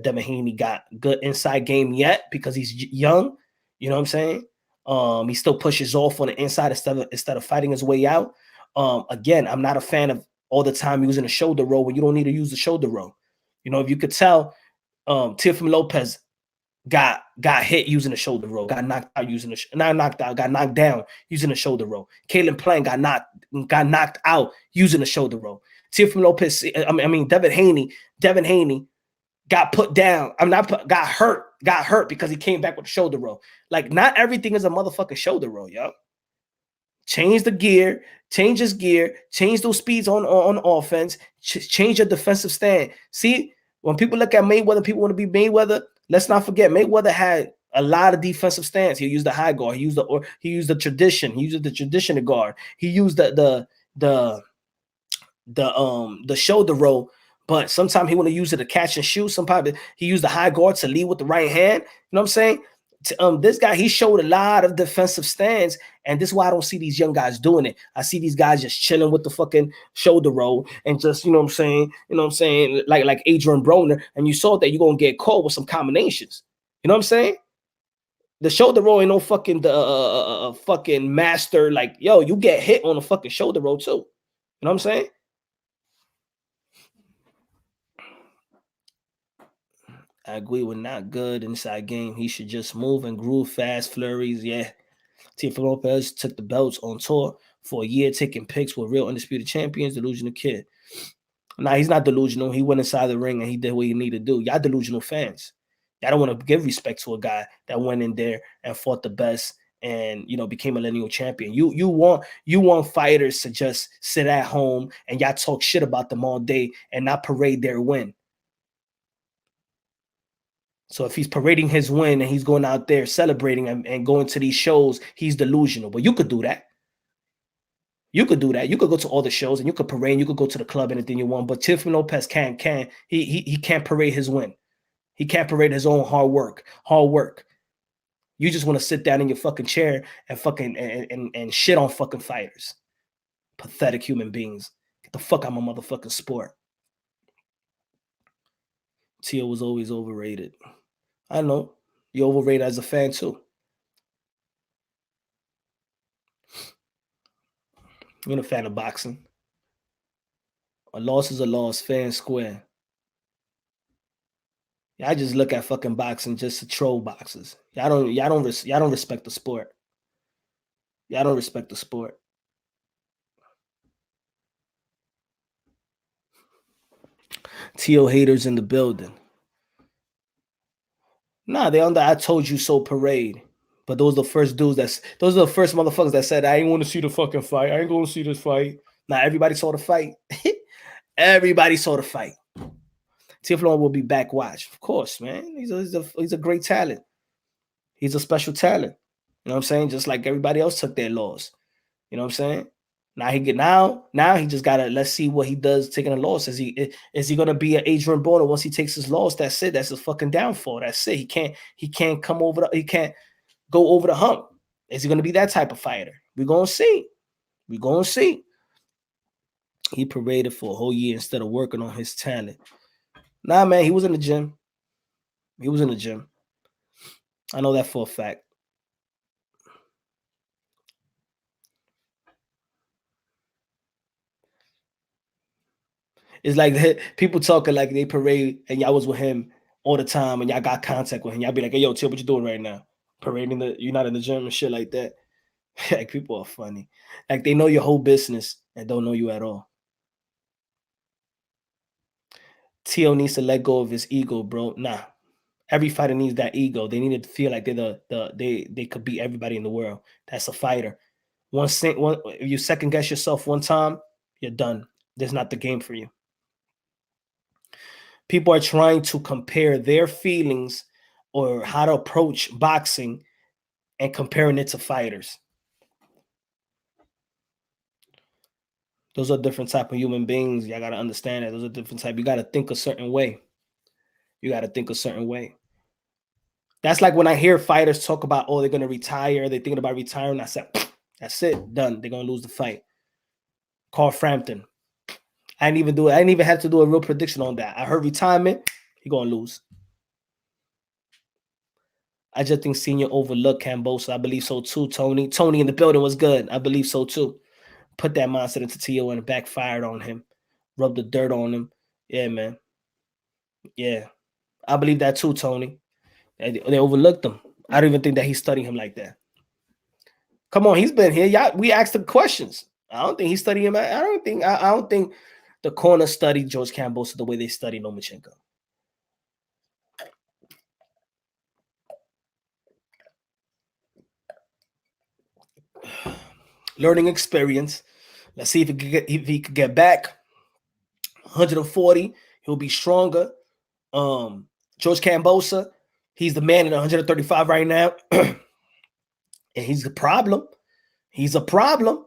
Devin Haney got good inside game yet because he's young. You know what I'm saying? He still pushes off on the inside instead of fighting his way out. Again, I'm not a fan of all the time using a shoulder roll when you don't need to use the shoulder roll. You know, if you could tell, Teofimo Lopez got hit using a shoulder roll, got knocked out using got knocked down using a shoulder roll. Caleb Plant got knocked out using a shoulder roll. Teofimo Lopez, Devin Haney got put down. Got hurt because he came back with a shoulder roll. Like, not everything is a motherfucking shoulder roll, yo. Change the gear, change his gear, change those speeds on offense, change your defensive stand. See, when people look at Mayweather, people want to be Mayweather. Let's not forget, Mayweather had a lot of defensive stance. He used the high guard. He used the tradition. He used the traditional guard. He used the shoulder roll. But sometimes he want to use it to catch and shoot. Sometimes he used the high guard to lead with the right hand. You know what I'm saying? This guy, he showed a lot of defensive stance, and this is why I don't see these young guys doing it. I see these guys just chilling with the fucking shoulder roll and just, you know what I'm saying, like Adrian Broner, and you saw that you're gonna get caught with some combinations. You know what I'm saying? The shoulder roll ain't no fucking fucking master. Like, yo, you get hit on a fucking shoulder roll too. You know what I'm saying? I agree with not good inside game. He should just move and groove fast flurries. Yeah. Team Lopez took the belts on tour for a year, taking pics with real undisputed champions. Delusional kid. Nah, he's not delusional. He went inside the ring and he did what he needed to do. Y'all delusional fans. Y'all don't want to give respect to a guy that went in there and fought the best and, you know, became a lineal champion. You want fighters to just sit at home and y'all talk shit about them all day and not parade their win. So if he's parading his win and he's going out there celebrating and going to these shows, he's delusional. But you could do that. You could do that. You could go to all the shows and you could parade. You could go to the club, anything you want. But Tiffany Lopez can't parade his win. He can't parade his own hard work. You just want to sit down in your fucking chair and fucking and shit on fucking fighters. Pathetic human beings. Get the fuck out of my motherfucking sport. Tio was always overrated. I know. You're overrated as a fan too. You're a fan of boxing. A loss is a loss, fair and square. Yeah, I just look at fucking boxing just to troll boxers. Y'all don't respect the sport. Y'all don't respect the sport. Tio haters in the building. Nah, they on the I told you so parade. But those are the first motherfuckers that said, I ain't want to see the fucking fight. I ain't going to see this fight. Now everybody saw the fight. Everybody saw the fight. Teflon will be back. Watch, of course, man. He's a great talent. He's a special talent. You know what I'm saying? Just like everybody else took their loss. You know what I'm saying? Now he just gotta let's see what he does taking a loss. Is he gonna be an Adrian Broner once he takes his loss? That's it. That's his fucking downfall. That's it. He can't come over. He can't go over the hump. Is he gonna be that type of fighter? We're gonna see. We're gonna see. He paraded for a whole year instead of working on his talent. Nah, man, he was in the gym. He was in the gym. I know that for a fact. It's like people talking like they parade and y'all was with him all the time and y'all got contact with him. Y'all be like, hey, yo, Till, what you doing right now? Parading you're not in the gym and shit like that. Like, people are funny. Like, they know your whole business and don't know you at all. Tio needs to let go of his ego, bro. Nah. Every fighter needs that ego. They need to feel like they're they could beat everybody in the world. That's a fighter. If you second guess yourself one time, you're done. There's not the game for you. People are trying to compare their feelings or how to approach boxing and comparing it to fighters. Those are different type of human beings. Y'all got to understand that. Those are different type. You got to think a certain way. That's like when I hear fighters talk about, oh, they're going to retire. They're thinking about retiring. I said, that's it. Done. They're going to lose the fight. Carl Frampton. I didn't even have to do a real prediction on that. I heard retirement. He going to lose. I just think Senior overlooked Kambosos. I believe so too, Tony. Tony in the building was good. I believe so too. Put that mindset into T.O. and it backfired on him. Rubbed the dirt on him. Yeah, man. Yeah. I believe that too, Tony. They overlooked him. I don't even think that he's studying him like that. Come on, he's been here. Y'all, we asked him questions. I don't think he studied him. I don't think the corner studied George Kambosos the way they study Lomachenko. Learning experience. Let's see if he could get back. 140, he'll be stronger. George Kambosos, he's the man at 135 right now. And he's a problem. He's a problem.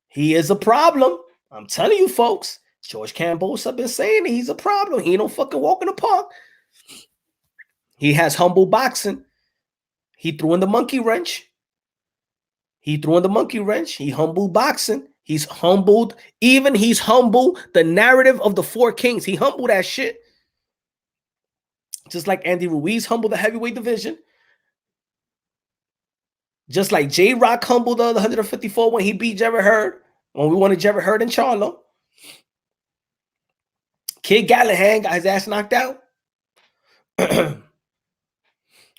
He is a problem. I'm telling you, folks. George Kambosos, I've been saying he's a problem. He don't fucking walk in the park. He has humble boxing. He threw in the monkey wrench. He humbled boxing. He's humbled. He's humbled the narrative of the Four Kings. He humbled that shit. Just like Andy Ruiz humbled the heavyweight division. Just like J-Rock humbled the 154 when he beat Jerry Hurd, when we wanted Jerry Hurd in Charlo. Kid Gallahan got his ass knocked out.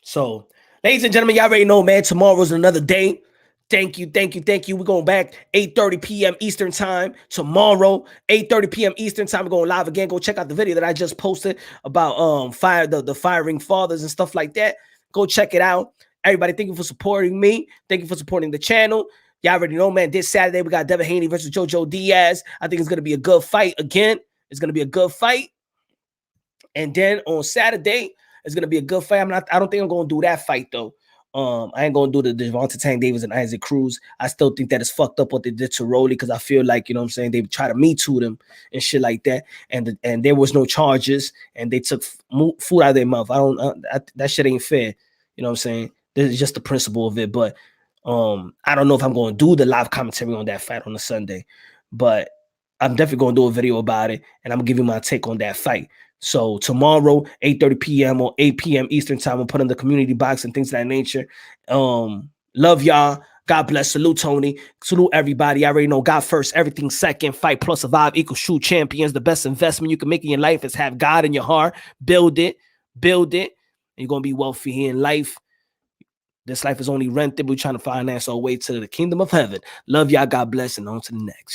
So, ladies and gentlemen, y'all already know, man, tomorrow's another day. Thank you. We're going back 8:30 p.m. Eastern time tomorrow. 8:30 p.m. Eastern time. We're going live again. Go check out the video that I just posted about the firing fathers and stuff like that. Go check it out. Everybody, thank you for supporting me. Thank you for supporting the channel. Y'all already know, man. This Saturday we got Devin Haney versus Jojo Diaz. I think it's gonna be a good fight again. It's gonna be a good fight. And then on Saturday, it's gonna be a good fight. I don't think I'm gonna do that fight though. I ain't gonna do the Devonta Tank Davis and Isaac Cruz. I still think that it's fucked up what they did to Rolly, because I feel like, you know what I'm saying, they try to Me Too them and shit like that, and there was no charges, and they took food out of their mouth. That shit ain't fair. You know what I'm saying? This is just the principle of it. But I don't know if I'm gonna do the live commentary on that fight on the Sunday, but I'm definitely gonna do a video about it, and I'm gonna give you my take on that fight. So tomorrow, 8:30 p.m. or 8 p.m. Eastern time, we'll put in the community box and things of that nature. Love y'all. God bless. Salute, Tony. Salute, everybody. I already know God first, everything second. Fight plus survive equals true champions. The best investment you can make in your life is have God in your heart. Build it. And you're going to be wealthy in life. This life is only rented. We're trying to finance our way to the kingdom of heaven. Love y'all. God bless. And on to the next.